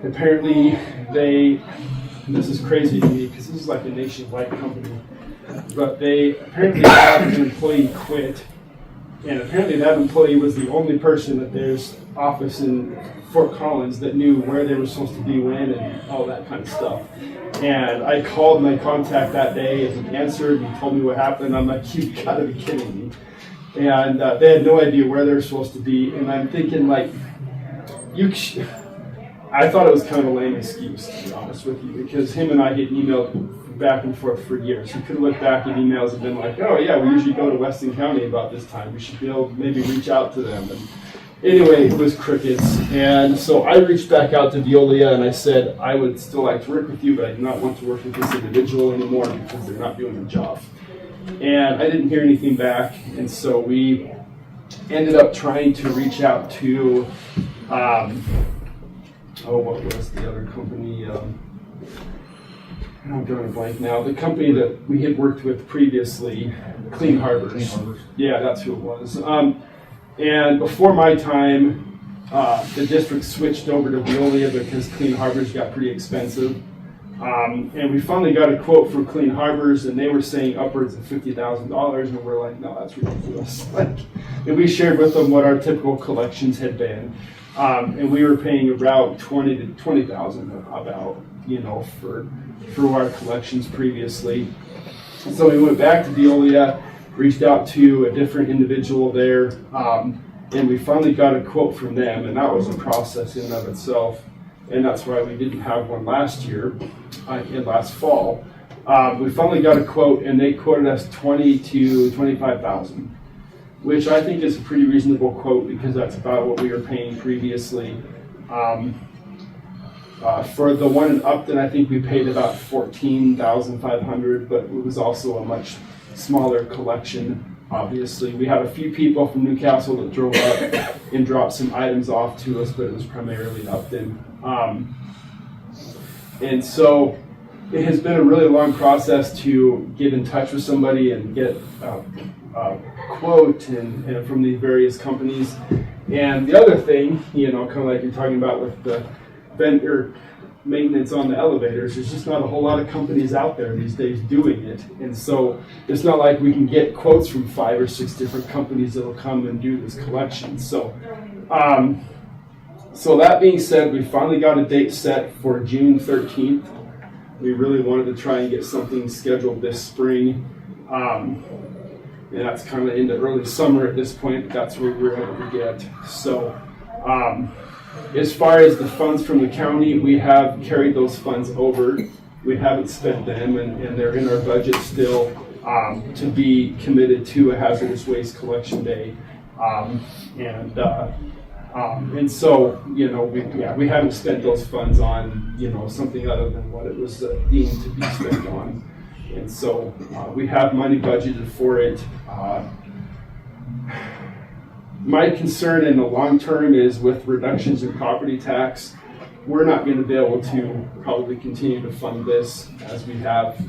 [SPEAKER 14] Apparently and this is crazy to me because this is like a nationwide company, but they apparently had an employee quit. And apparently that employee was the only person at their office in Fort Collins that knew where they were supposed to be when and all that kind of stuff. And I called my contact that day and he answered and he told me what happened. I'm like, you gotta be kidding me. And they had no idea where they were supposed to be. And I'm thinking like, I thought it was kind of a lame excuse, to be honest with you, because him and I get emailed back and forth for years. He could have looked back at emails and been like, oh yeah, we usually go to Weston County about this time. We should be able to maybe reach out to them. And anyway, it was crickets. And so I reached back out to Veolia and I said, I would still like to work with you, but I do not want to work with this individual anymore because they're not doing their job. And I didn't hear anything back. And so we ended up trying to reach out to, what was the other company? I'm drawing a blank now. The company that we had worked with previously, Clean Harbors. Yeah, that's who it was. And before my time, the district switched over to Veolia because Clean Harbors got pretty expensive. And we finally got a quote from Clean Harbors, and they were saying upwards of $50,000, and we're like, no, that's ridiculous. And we shared with them what our typical collections had been, and we were paying around $20,000 to $20,000 about, for our collections previously. So we went back to Veolia, reached out to a different individual there, and we finally got a quote from them, and that was a process in and of itself. And that's why we didn't have one last year, last fall. We finally got a quote, and they quoted us $20,000 to $25,000, which I think is a pretty reasonable quote because that's about what we were paying previously. For the one in Upton, I think we paid about $14,500, but it was also a much smaller collection. Obviously, we had a few people from Newcastle that drove up and dropped some items off to us, but it was primarily Upton. And so it has been a really long process to get in touch with somebody and get a quote and from these various companies. And the other thing, kind of like you're talking about with the vendor maintenance on the elevators, there's just not a whole lot of companies out there these days doing it. And so it's not like we can get quotes from 5 or 6 different companies that will come and do this collection. So that being said, we finally got a date set for June 13th. We really wanted to try and get something scheduled this spring. And that's kind of into early summer at this point, but that's where we were able to get. So as far as the funds from the county, we have carried those funds over. We haven't spent them, and they're in our budget still to be committed to a hazardous waste collection day. And so, we haven't spent those funds on, something other than what it was deemed to be spent on. And so we have money budgeted for it. My concern in the long term is with reductions in property tax, we're not going to be able to probably continue to fund this as we have.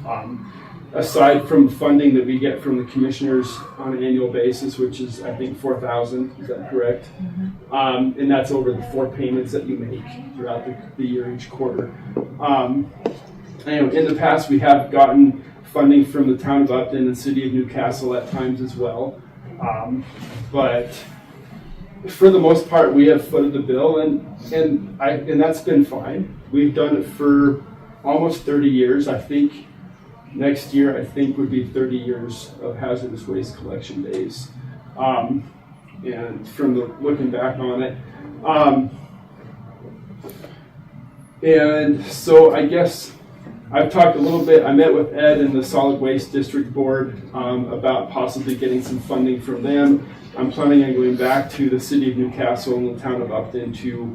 [SPEAKER 14] Aside from funding that we get from the commissioners on an annual basis, which is, I think, $4,000, is that correct? Mm-hmm. And that's over the 4 payments that you make throughout the year, each quarter. In the past, we have gotten funding from the town of Upton and the city of Newcastle at times as well. But for the most part, we have footed the bill, and that's been fine. We've done it for almost 30 years, I think. Next year, I think, would be 30 years of hazardous waste collection days. And from looking back on it. And so I guess I've talked a little bit. I met with Ed and the Solid Waste District Board about possibly getting some funding from them. I'm planning on going back to the city of Newcastle and the town of Upton to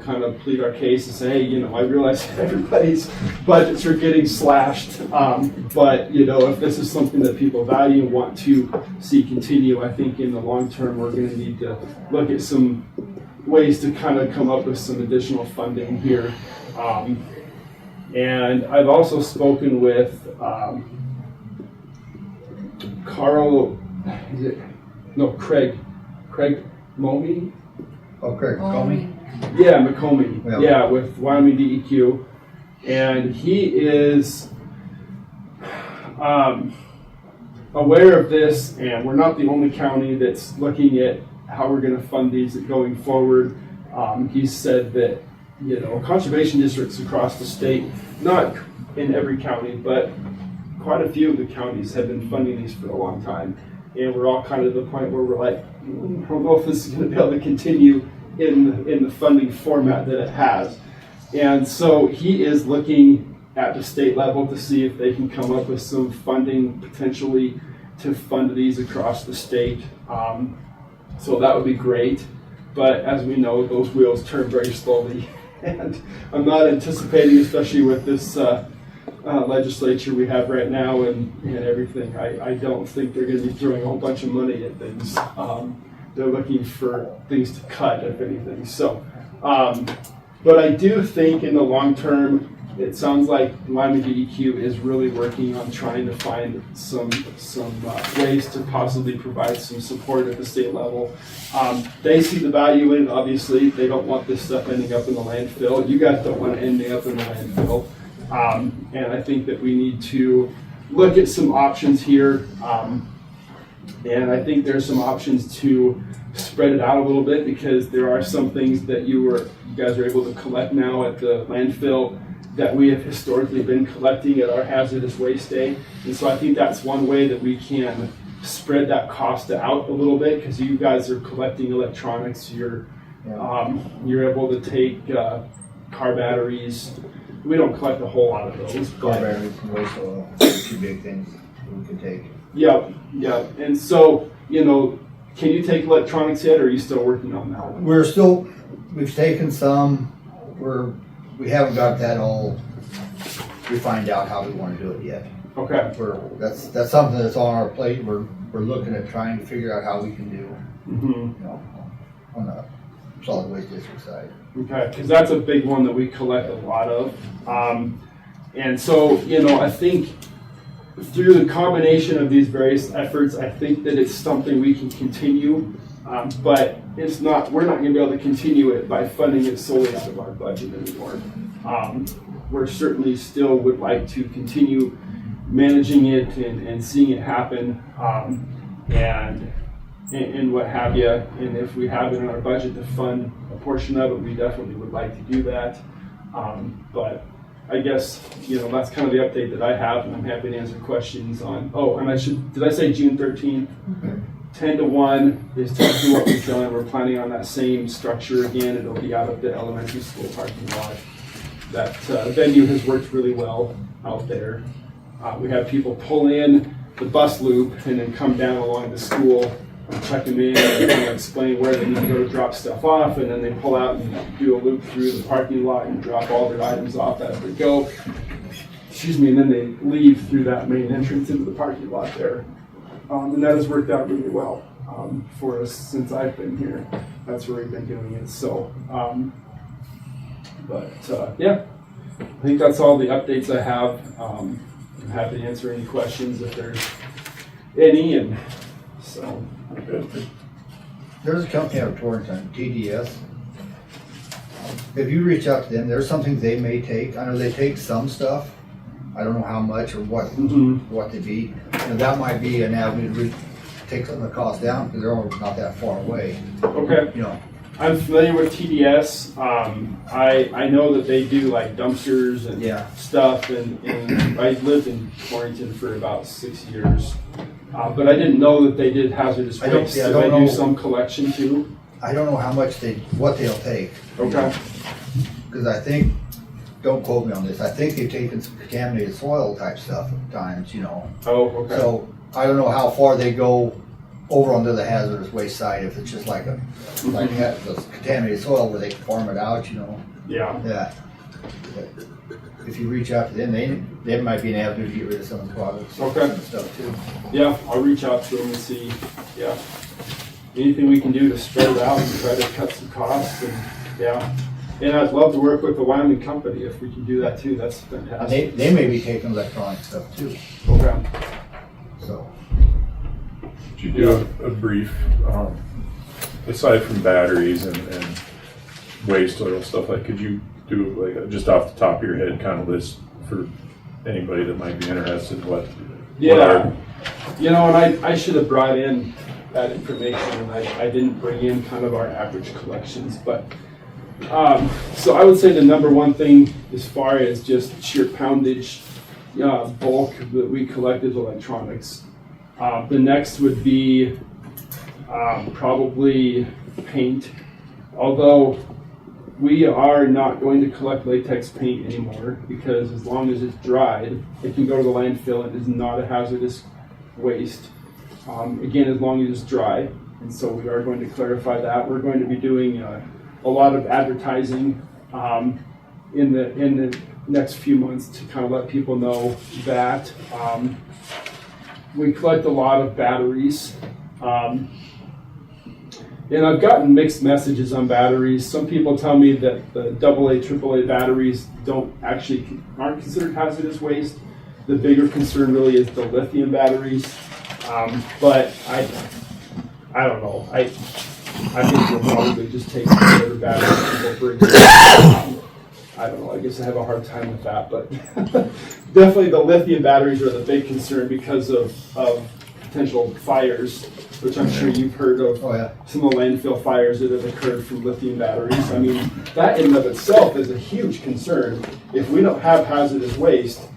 [SPEAKER 14] kind of plead our case and say, hey, I realize everybody's budgets are getting slashed, but, if this is something that people value and want to see continue, I think in the long term we're going to need to look at some ways to kind of come up with some additional funding here. And I've also spoken with Craig Momey?
[SPEAKER 8] Oh, Craig Comey?
[SPEAKER 14] Yeah, McComey.
[SPEAKER 8] Yeah.
[SPEAKER 14] Yeah, with Wyoming DEQ. And he is aware of this, and we're not the only county that's looking at how we're going to fund these going forward. He said that, conservation districts across the state, not in every county, but quite a few of the counties have been funding these for a long time. And we're all kind of at the point where we're like, I don't know if this is going to be able to continue in the funding format that it has. And so he is looking at the state level to see if they can come up with some funding potentially to fund these across the state. So that would be great. But as we know, those wheels turn very slowly. And I'm not anticipating, especially with this legislature we have right now and everything, I don't think they're going to be throwing a whole bunch of money at things. They're looking for things to cut, if anything. So, but I do think in the long term, it sounds like Wyoming DEQ is really working on trying to find some ways to possibly provide some support at the state level. They see the value in it, obviously. They don't want this stuff ending up in the landfill. You guys don't want it ending up in the landfill. And I think that we need to look at some options here. And I think there's some options to spread it out a little bit, because there are some things that you guys are able to collect now at the landfill that we have historically been collecting at our hazardous waste day. And so I think that's one way that we can spread that cost out a little bit, because you guys are collecting electronics. You're able to take car batteries. We don't collect a whole lot of those.
[SPEAKER 8] Car batteries and waste oil, two big things we can take.
[SPEAKER 14] Yep. And so, can you take electronics yet, or are you still working on that?
[SPEAKER 8] We've taken some. We haven't got that all refined out how we want to do it yet.
[SPEAKER 14] Okay.
[SPEAKER 8] That's something that's on our plate. We're looking at trying to figure out how we can do, on the solid waste district side.
[SPEAKER 14] Okay, because that's a big one that we collect a lot of. And so, I think through the combination of these various efforts, I think that it's something we can continue, but we're not going to be able to continue it by funding it solely out of our budget anymore. We're certainly still would like to continue managing it and seeing it happen, and what have you. And if we have it in our budget to fund a portion of it, we definitely would like to do that. But I guess, that's kind of the update that I have, and I'm happy to answer questions on, did I say June 13th? 10 to 1 is typically what we've done. We're planning on that same structure again. It'll be out of the elementary school parking lot. That venue has worked really well out there. We have people pull in the bus loop and then come down along the school, check them in, and explain where they need to go to drop stuff off, and then they pull out and do a loop through the parking lot and drop all their items off as they go. And then they leave through that main entrance into the parking lot there. And that has worked out really well for us since I've been here. That's where we've been doing it. So, I think that's all the updates I have. I'm happy to answer any questions if there's any. And so,
[SPEAKER 8] there's a company out of Torrington, TDS. If you reach out to them, there's some things they may take. I know they take some stuff. I don't know how much or what they be. That might be an avenue to take some of the cost down, because they're not that far away.
[SPEAKER 14] Okay. I'm familiar with TDS. I know that they do like dumpsters and stuff, and I lived in Torrington for about 6 years. But I didn't know that they did hazardous waste. So they do some collection too.
[SPEAKER 8] I don't know how much what they'll take.
[SPEAKER 14] Okay.
[SPEAKER 8] Because I think, don't quote me on this, I think they've taken some contaminated soil type stuff at times,
[SPEAKER 14] Oh, okay.
[SPEAKER 8] So I don't know how far they go over onto the hazardous waste side, if it's just like the contaminated soil where they can farm it out,
[SPEAKER 14] Yeah.
[SPEAKER 8] If you reach out to them, they might be an avenue to get rid of some of the products.
[SPEAKER 14] Okay.
[SPEAKER 8] And stuff too.
[SPEAKER 14] Yeah, I'll reach out to them and see. Yeah. anything we can do to spread it out and try to cut some costs, and yeah. And I'd love to work with the Wyoming company if we can do that too. That's fantastic.
[SPEAKER 8] They may be taking electronic stuff too,
[SPEAKER 14] Okay.
[SPEAKER 8] so.
[SPEAKER 3] Could you do a brief, aside from batteries and waste oil stuff, like could you do like just off the top of your head kind of list for anybody that might be interested what
[SPEAKER 14] Yeah. You know, and I should have brought in that information, and I didn't bring in kind of our average collections, but so I would say the number one thing as far as just sheer poundage bulk that we collect is electronics. The next would be probably paint, although we are not going to collect latex paint anymore because as long as it's dried, it can go to the landfill and is not a hazardous waste. Again, as long as it's dry, and so we are going to clarify that. We're going to be doing a lot of advertising in the next few months to kind of let people know that. We collect a lot of batteries. And I've gotten mixed messages on batteries. Some people tell me that the AA, AAA batteries aren't considered hazardous waste. The bigger concern really is the lithium batteries. But I don't know. I think we'll probably just take the other batteries. For example. I don't know. I guess I have a hard time with that, but definitely the lithium batteries are the big concern because of potential fires, which I'm sure you've heard of.
[SPEAKER 8] Oh, yeah.
[SPEAKER 14] Some of the landfill fires that have occurred from lithium batteries. I mean, that in and of itself is a huge concern. If we don't have hazardous waste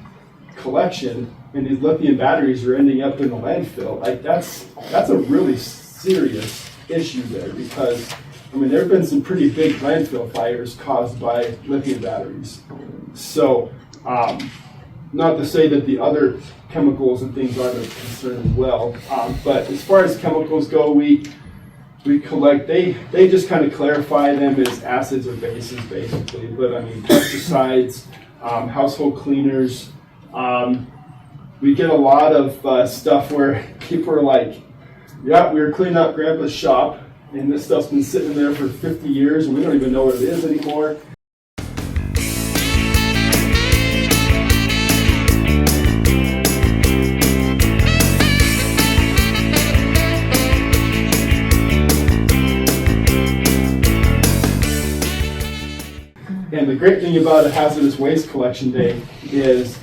[SPEAKER 14] collection and these lithium batteries are ending up in the landfill, like that's a really serious issue there, because I mean, there have been some pretty big landfill fires caused by lithium batteries. So, not to say that the other chemicals and things aren't a concern as well, but as far as chemicals go, we collect, they just kind of clarify them as acids or bases basically, but I mean pesticides, household cleaners, we get a lot of stuff where people are like, yeah, we were cleaning up Grandpa's shop and this stuff's been sitting there for 50 years and we don't even know what it is anymore. And the great thing about a hazardous waste collection day is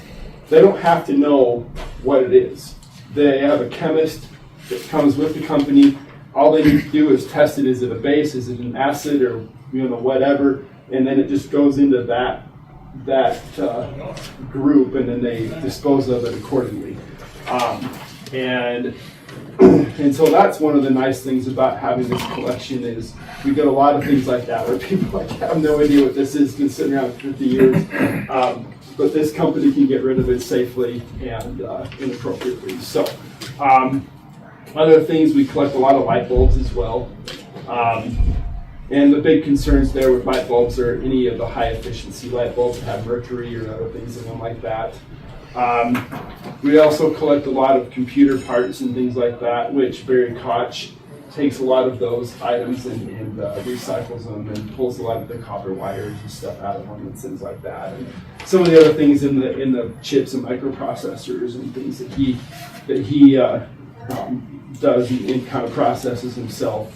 [SPEAKER 14] they don't have to know what it is. They have a chemist that comes with the company. All they need to do is test it. Is it a base? Is it an acid, or whatever? And then it just goes into that group, and then they dispose of it accordingly. And so that's one of the nice things about having this collection is we get a lot of things like that where people have no idea what this is, been sitting around for 50 years, but this company can get rid of it safely and inappropriately. So other things, we collect a lot of light bulbs as well. And the big concerns there with light bulbs are any of the high efficiency light bulbs that have mercury or other things in them like that. We also collect a lot of computer parts and things like that, which Barry Koch takes a lot of those items and recycles them and pulls a lot of the copper wires and stuff out of them and things like that. And some of the other things in the chips and microprocessors and things that he does and kind of processes himself.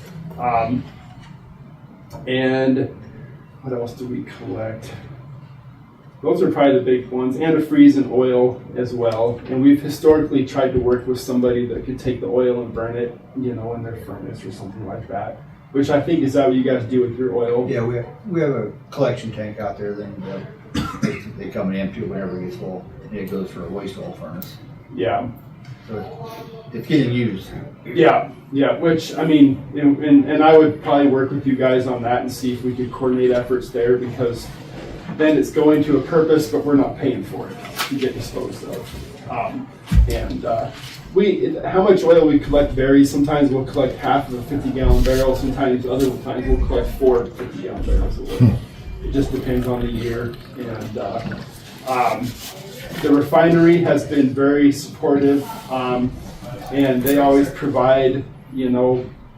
[SPEAKER 14] And what else do we collect? Those are probably the big ones. Antifreeze and oil as well. And we've historically tried to work with somebody that could take the oil and burn it, in their furnace or something like that. Which I think is that what you guys do with your oil?
[SPEAKER 8] Yeah, we have a collection tank out there. Then they come and empty it whenever it gets full. And it goes for a waste oil furnace.
[SPEAKER 14] Yeah.
[SPEAKER 8] So it's getting used.
[SPEAKER 14] Yeah. Which I mean, and I would probably work with you guys on that and see if we could coordinate efforts there, because then it's going to a purpose, but we're not paying for it to get disposed of. How much oil we collect varies. Sometimes we'll collect half of a 50-gallon barrel. Sometimes other times we'll collect 4 50-gallon barrels of oil. It just depends on the year. And the refinery has been very supportive, and they always provide,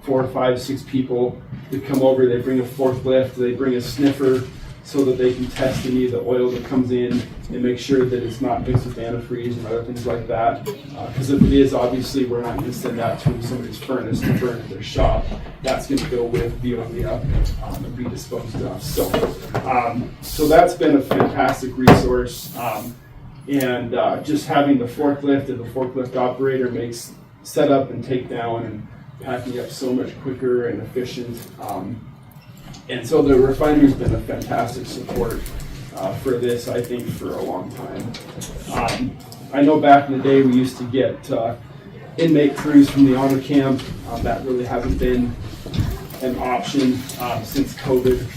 [SPEAKER 14] 4, 5, 6 people to come over. They bring a forklift, they bring a sniffer so that they can test any of the oil that comes in and make sure that it's not mixed with antifreeze and other things like that. Because if it is, obviously we're not going to send that to somebody's furnace to burn at their shop. That's going to go with Veolia and be disposed of. So that's been a fantastic resource. And just having the forklift and the forklift operator makes setup and takedown and packing up so much quicker and efficient. And so the refinery's been a fantastic support for this, I think, for a long time. I know back in the day we used to get inmate crews from the honor camp. That really hasn't been an option since COVID.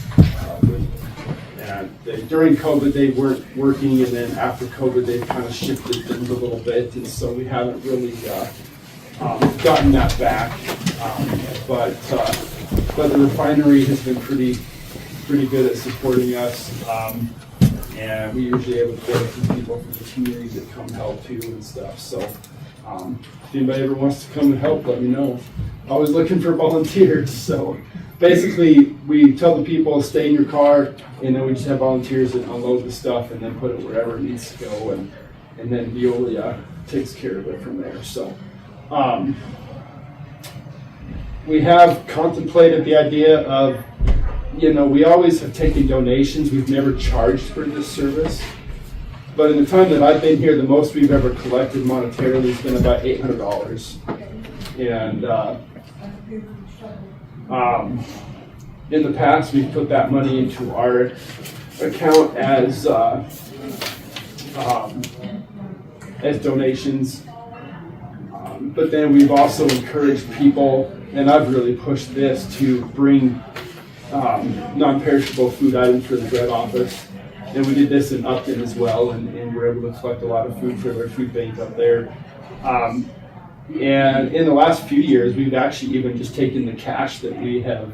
[SPEAKER 14] And during COVID they weren't working, and then after COVID they've kind of shifted things a little bit, and so we haven't really gotten that back. But the refinery has been pretty good at supporting us, and we usually able to get some people from the community that come help too and stuff. So if anybody ever wants to come and help, let me know. Always looking for volunteers. So basically, we tell the people stay in your car, and then we just have volunteers that unload the stuff and then put it wherever it needs to go, and then Veolia takes care of it from there. So. We have contemplated the idea of, we always have taken donations. We've never charged for this service. But in the time that I've been here, the most we've ever collected monetarily has been about $800. And in the past, we've put that money into our account as donations. But then we've also encouraged people, and I've really pushed this, to bring non-perishable food items for the bread office. And we did this in Upton as well, and we're able to collect a lot of food for their food bank up there. And in the last few years, we've actually even just taken the cash that we have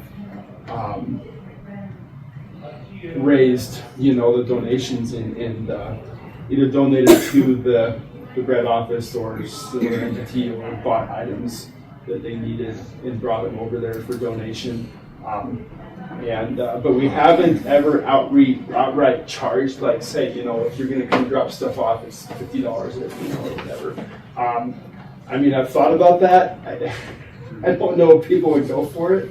[SPEAKER 14] raised, the donations, and either donated to the bread office or similar entity, or bought items that they needed and brought them over there for donation. But we haven't ever outright charged, like, say, if you're going to come drop stuff off, it's $50 or whatever. I've thought about that. I don't know if people would go for it.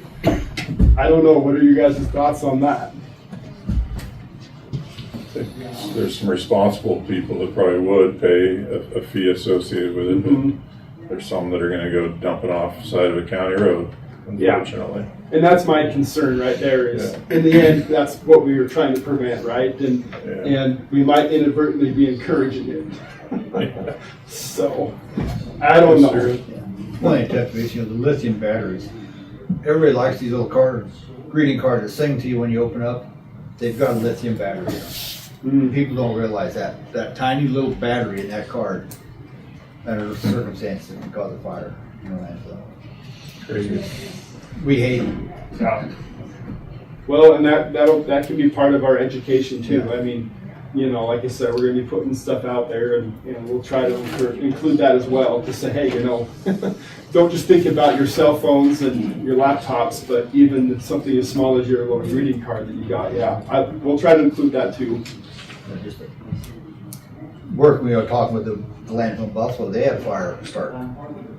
[SPEAKER 14] I don't know. What are you guys' thoughts on that?
[SPEAKER 3] There's some responsible people that probably would pay a fee associated with it, but there's some that are going to go dump it off the side of a county road, unfortunately.
[SPEAKER 14] Yeah. And that's my concern right there is, in the end, that's what we were trying to prevent, right? And we might inadvertently be encouraging it. So, I don't know.
[SPEAKER 8] Well, ain't that the lithium batteries. Everybody likes these little cards, greeting cards that sing to you when you open up. They've got a lithium battery in them. People don't realize that tiny little battery in that card, under circumstances, can cause a fire.
[SPEAKER 3] Crazy.
[SPEAKER 8] We hate it.
[SPEAKER 14] Yeah. Well, and that can be part of our education too. Yeah. Like I said, we're going to be putting stuff out there, and we'll try to include that as well, to say, hey, don't just think about your cell phones and your laptops, but even something as small as your little greeting card that you got. Yeah, we'll try to include that too.
[SPEAKER 8] We were talking with the landfill in Buffalo. They had a fire start.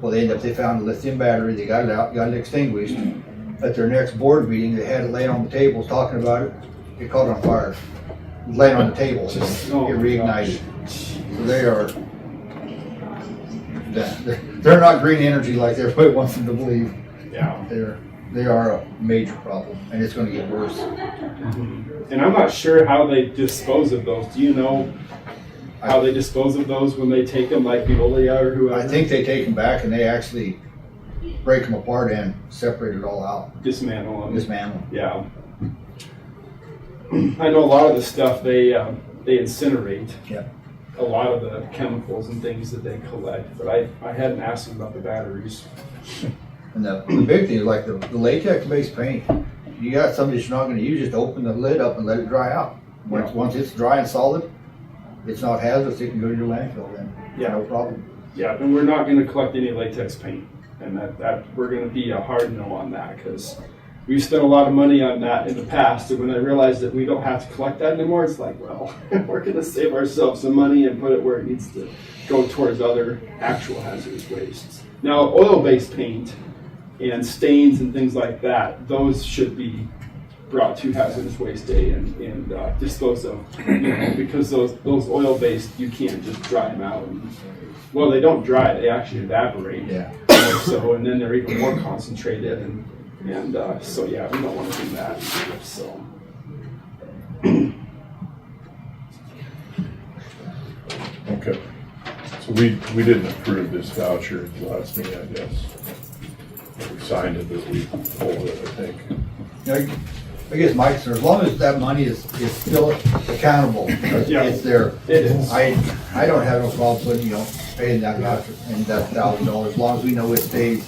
[SPEAKER 8] Well, they found a lithium battery. They got it out, got it extinguished. At their next board meeting, they had it laying on the tables talking about it. It caught on fire, laying on the table. It reignited. They're not green energy like everybody wants them to believe.
[SPEAKER 14] Yeah,
[SPEAKER 8] they are a major problem, and it's going to get worse.
[SPEAKER 14] And I'm not sure how they dispose of those. Do you know how they dispose of those when they take them, like Veolia or whoever?
[SPEAKER 8] I think they take them back and they actually break them apart and separate it all out.
[SPEAKER 14] Dismantle them. Yeah. I know a lot of the stuff they incinerate.
[SPEAKER 8] Yeah.
[SPEAKER 14] A lot of the chemicals and things that they collect, but I hadn't asked them about the batteries.
[SPEAKER 8] And the big thing is like the latex-based paint. You got something that you're not going to use, just open the lid up and let it dry out. Once it's dry and solid, it's not hazardous. It can go to your landfill then.
[SPEAKER 14] Yeah,
[SPEAKER 8] no problem.
[SPEAKER 14] Yeah, and we're not going to collect any latex paint. And that we're going to be a hard no on that, because we've spent a lot of money on that in the past. And when I realized that we don't have to collect that anymore, it's like, well, we're going to save ourselves some money and put it where it needs to go towards other actual hazardous wastes. Now, oil-based paint and stains and things like that, those should be brought to hazardous waste day and disposed of, because those oil-based, you can't just dry them out. Well, they don't dry; they actually evaporate.
[SPEAKER 8] Yeah.
[SPEAKER 14] So, and then they're even more concentrated, and so yeah, we don't want to do that. So.
[SPEAKER 3] Okay. So we didn't approve this voucher at the last meeting, I guess. We signed it, but we pulled it, I think.
[SPEAKER 8] I guess my concern, as long as that money is still accountable, it's there.
[SPEAKER 14] It is.
[SPEAKER 8] I don't have no problem putting, paying that voucher and that $1,000, as long as we know it stays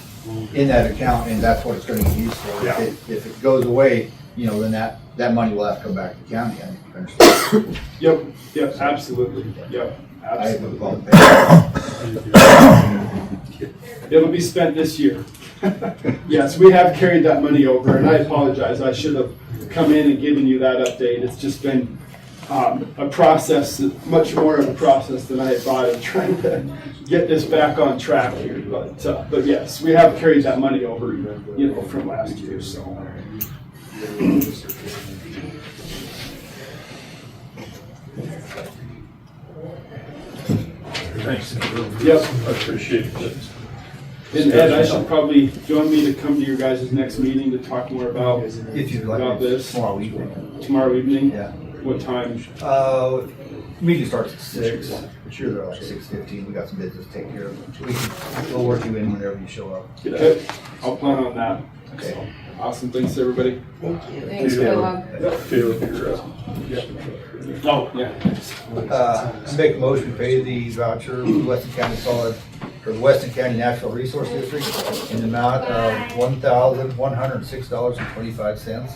[SPEAKER 8] in that account and that's what it's gonna be used for.
[SPEAKER 14] Yeah.
[SPEAKER 8] If it goes away, then that money will have to come back to the county, I understand.
[SPEAKER 14] Yep, absolutely. Yep,
[SPEAKER 8] I have no
[SPEAKER 14] absolutely.
[SPEAKER 8] problem paying.
[SPEAKER 14] It'll be spent this year. Yes, we have carried that money over, and I apologize. I should have come in and given you that update. It's just been a process, much more of a process than I had thought of trying to get this back on track here. But yes, we have carried that money over, from last year. So.
[SPEAKER 3] Thanks.
[SPEAKER 14] Yep.
[SPEAKER 3] I appreciate it.
[SPEAKER 14] And Ed, I should probably, do you want me to come to your guys' next meeting to talk more about,
[SPEAKER 8] If you'd like,
[SPEAKER 14] about this?
[SPEAKER 8] tomorrow evening.
[SPEAKER 14] Tomorrow evening?
[SPEAKER 8] Yeah.
[SPEAKER 14] What time?
[SPEAKER 8] Meeting starts at 6. I'm sure they're like 6:15. We got some business to take care of. We'll work you in whenever you show up.
[SPEAKER 14] Okay, I'll plan on that.
[SPEAKER 8] Okay.
[SPEAKER 14] So, awesome, thanks everybody.
[SPEAKER 1] Thanks, Caleb.
[SPEAKER 3] Caleb, you're up.
[SPEAKER 14] Oh, yeah.
[SPEAKER 8] I make a motion to pay the voucher with Weston County Solid, or the Weston County Natural Resource District in the amount of $1,106.25.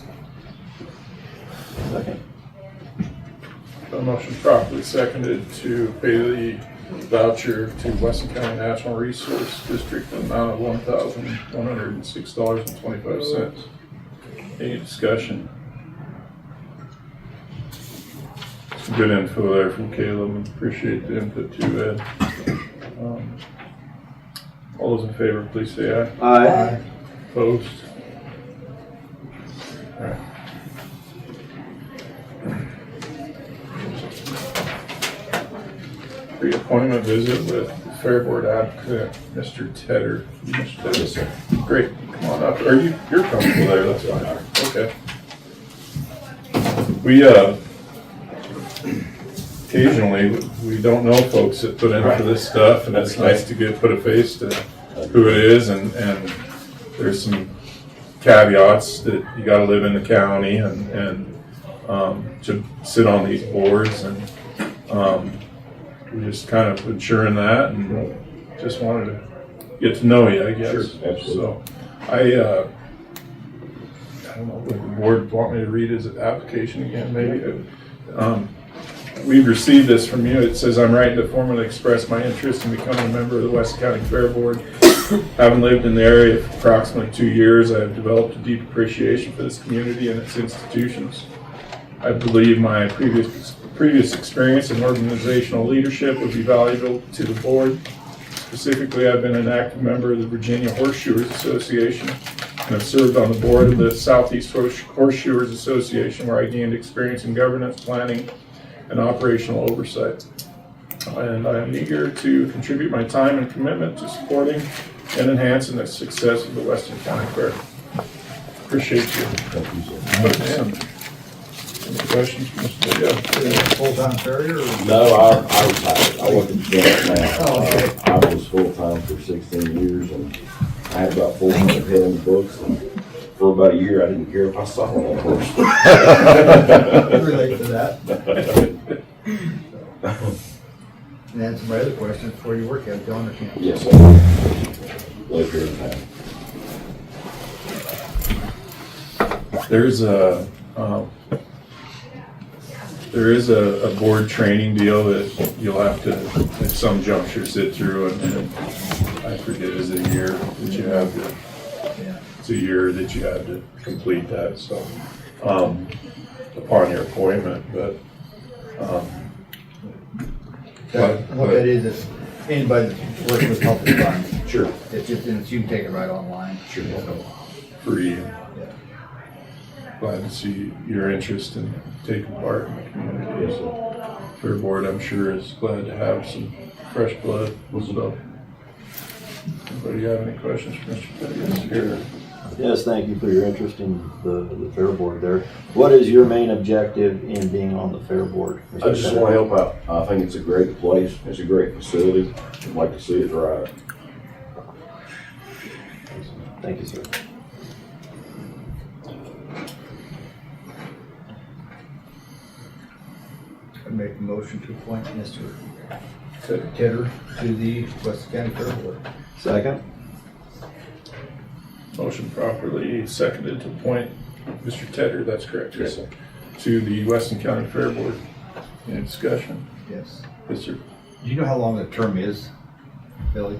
[SPEAKER 3] A motion properly seconded to pay the voucher to Weston County Natural Resource District in the amount of $1,106.25. Any discussion? Some good info there from Caleb, and appreciate the input too, Ed. All those in favor, please say aye.
[SPEAKER 2] Aye.
[SPEAKER 3] Opposed? All right. Pre-appointment visit with Fair Board applicant, Mr. Tedder. Mr. Tedder, sir. Great, come on up. You're comfortable there, that's fine. Okay. We, occasionally, we don't know folks that put in for this stuff, and it's nice to put a face to who it is, and there's some caveats that you gotta live in the county and to sit on these boards, and we just kind of ensuring that, and just wanted to get to know you, I guess.
[SPEAKER 9] Sure, absolutely.
[SPEAKER 3] So, I don't know, would the board want me to read his application again, maybe? We've received this from you. It says, I'm writing to formally express my interest in becoming a member of the Weston County Fair Board. Having lived in the area for approximately 2 years, I have developed a deep appreciation for this community and its institutions. I believe my previous experience in organizational leadership would be valuable to the board. Specifically, I've been an active member of the Virginia Horseshoers Association and have served on the board of the Southeast Horseshoers Association, where I gained experience in governance, planning, and operational oversight. And I am eager to contribute my time and commitment to supporting and enhancing the success of the Weston County Fair. Appreciate you. Any questions, Mr. Yeah.
[SPEAKER 8] Full-time farrier or?
[SPEAKER 9] No, I retired. I work at the dance now.
[SPEAKER 8] Oh, okay.
[SPEAKER 9] I was full-time for 16 years, and I had about 400 head in the books, and for about a year, I didn't care if I saw one horse.
[SPEAKER 8] I relate to that. And answer my other questions before you work at John or Camp.
[SPEAKER 9] Yes, sir. Live here in town.
[SPEAKER 3] There is a board training deal that you'll have to, at some juncture, sit through, and I I forget, is it a year that you have to, it's a year that you have to complete that, so, upon your appointment, but,
[SPEAKER 8] What that is anybody that's working with health funds.
[SPEAKER 3] Sure.
[SPEAKER 8] It's just, you can take it right online.
[SPEAKER 3] Sure.
[SPEAKER 8] So,
[SPEAKER 3] free.
[SPEAKER 8] yeah.
[SPEAKER 3] Glad to see your interest in taking part in the community. So, Fair Board, I'm sure, is glad to have some fresh blood. So, anybody have any questions for Mr. Petty?
[SPEAKER 2] Yes, thank you for your interest in the Fair Board there. What is your main objective in being on the Fair Board? Mr.
[SPEAKER 9] I just want to help out. I think it's a great place. It's a great facility. I'd like to see it thrive.
[SPEAKER 2] Thank you, sir.
[SPEAKER 8] I make a motion to appoint Mr. Tedder to the Weston County Fair Board.
[SPEAKER 2] Second.
[SPEAKER 3] Motion properly seconded to appoint Mr. Tedder, that's correct, yes, sir, to the Weston County Fair Board. Any discussion?
[SPEAKER 8] Yes.
[SPEAKER 3] Yes, sir.
[SPEAKER 8] Do you know how long the term is, Billy?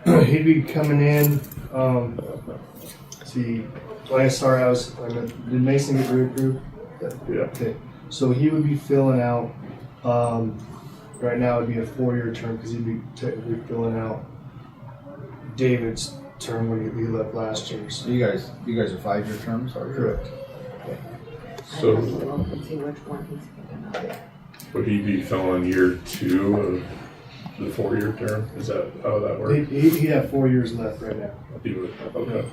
[SPEAKER 15] He'd be coming in, see, when I started, did Mason get reapproved?
[SPEAKER 3] Yeah.
[SPEAKER 15] Okay, so he would be filling out, right now it'd be a 4-year term, because he'd be technically filling out David's term when he left last year. So
[SPEAKER 8] You guys are 5-year terms, are you?
[SPEAKER 15] correct.
[SPEAKER 3] So,
[SPEAKER 1] Look and see which one he's picking up.
[SPEAKER 3] would he be filling year 2 of the 4-year term? Is that how that works?
[SPEAKER 15] He'd have 4 years left right now.
[SPEAKER 3] He would, okay.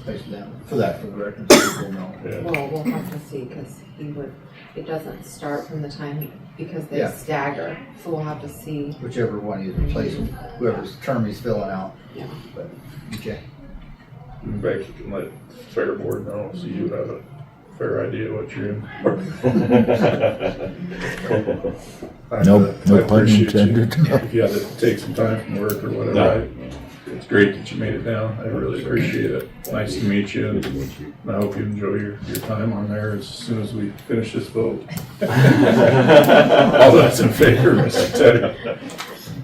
[SPEAKER 8] Thanks for that, for the record, so people know.
[SPEAKER 3] Yeah.
[SPEAKER 1] Well, we'll have to see, because it doesn't start from the time, because they
[SPEAKER 8] Yeah.
[SPEAKER 1] stagger, so we'll have to see.
[SPEAKER 8] Whichever one he's replacing, whoever's term he's filling out.
[SPEAKER 1] Yeah.
[SPEAKER 8] But, okay.
[SPEAKER 3] Becky can let Fair Board know, so you have a fair idea what you're in.
[SPEAKER 4] No pun
[SPEAKER 3] appreciate you.
[SPEAKER 4] intended.
[SPEAKER 3] If you had to take some time from work or whatever,
[SPEAKER 9] No.
[SPEAKER 3] it's great that you made it down. I really appreciate it. Nice to meet you, and I hope you enjoy your time on there as soon as we finish this vote. All those in favor, Mr. Teddy,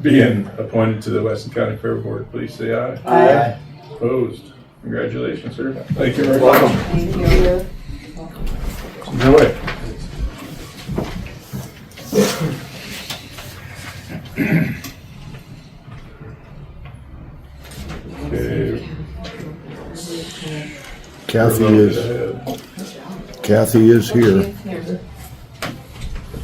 [SPEAKER 3] being appointed to the Weston County Fair Board, please say aye.
[SPEAKER 8] Aye.
[SPEAKER 3] Opposed? Congratulations, sir. Thank you very much.
[SPEAKER 1] Thank you.
[SPEAKER 3] Enjoy. Okay.
[SPEAKER 4] Kathy is here.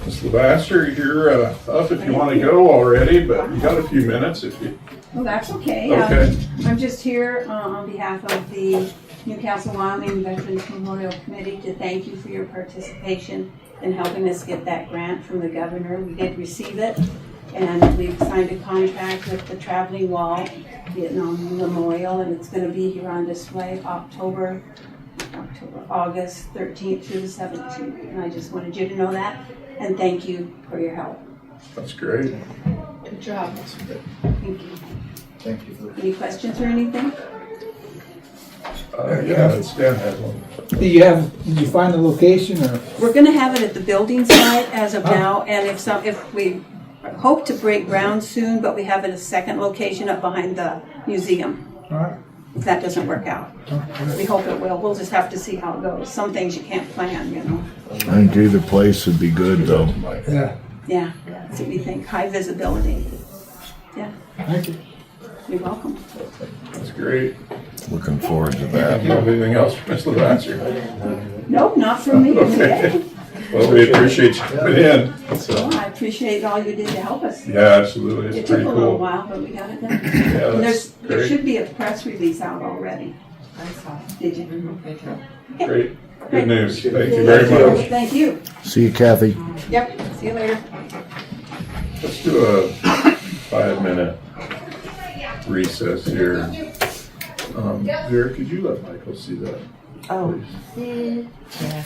[SPEAKER 3] Ms. Levasseur, you're up if you want to go already, but you got a few minutes if you.
[SPEAKER 16] Well, that's okay.
[SPEAKER 3] Okay.
[SPEAKER 16] I'm just here on behalf of the Newcastle, Wyoming Veterans Memorial Committee to thank you for your participation in helping us get that grant from the governor. We did receive it, and we've signed a contract with the Traveling Wall Vietnam Memorial, and it's going to be here on display August 13th through the 17th. And I just wanted you to know that, and thank you for your help.
[SPEAKER 3] That's great.
[SPEAKER 1] Good job.
[SPEAKER 16] Thank you.
[SPEAKER 8] Thank you for
[SPEAKER 16] Any questions or anything?
[SPEAKER 3] Yeah, Stan has one.
[SPEAKER 6] Did you find the location or?
[SPEAKER 16] We're going to have it at the building site as of now, and if we hope to break ground soon, but we have it a second location up behind the museum.
[SPEAKER 6] All right.
[SPEAKER 16] If that doesn't work out, we hope it will. We'll just have to see how it goes. Some things you can't plan, you know.
[SPEAKER 4] I think either place would be good though.
[SPEAKER 6] Yeah.
[SPEAKER 16] Yeah, that's what we think. High visibility. Yeah.
[SPEAKER 6] Thank you.
[SPEAKER 16] You're welcome.
[SPEAKER 3] That's great.
[SPEAKER 4] Looking forward to
[SPEAKER 3] Do you
[SPEAKER 4] that.
[SPEAKER 3] have anything else for Ms. Levasseur?
[SPEAKER 16] Nope, not from me today.
[SPEAKER 3] Okay. Well, we appreciate you coming in. So,
[SPEAKER 16] Well, I appreciate all you did to help us.
[SPEAKER 3] yeah, absolutely.
[SPEAKER 16] It
[SPEAKER 3] It's
[SPEAKER 16] took
[SPEAKER 3] pretty
[SPEAKER 16] a little
[SPEAKER 3] cool.
[SPEAKER 16] while, but we got it done.
[SPEAKER 3] Yeah,
[SPEAKER 16] And
[SPEAKER 3] that's
[SPEAKER 16] there
[SPEAKER 3] great.
[SPEAKER 16] should be a press release out already.
[SPEAKER 1] I saw it.
[SPEAKER 16] Did you?
[SPEAKER 1] Okay.
[SPEAKER 3] Great. Good news. Thank you very much.
[SPEAKER 16] Thank you.
[SPEAKER 4] See you, Kathy.
[SPEAKER 16] Yep, see you later.
[SPEAKER 3] Let's do a 5-minute recess here. Vera, could you let Michael see that?
[SPEAKER 1] Oh.
[SPEAKER 3] Please.
[SPEAKER 1] Yeah.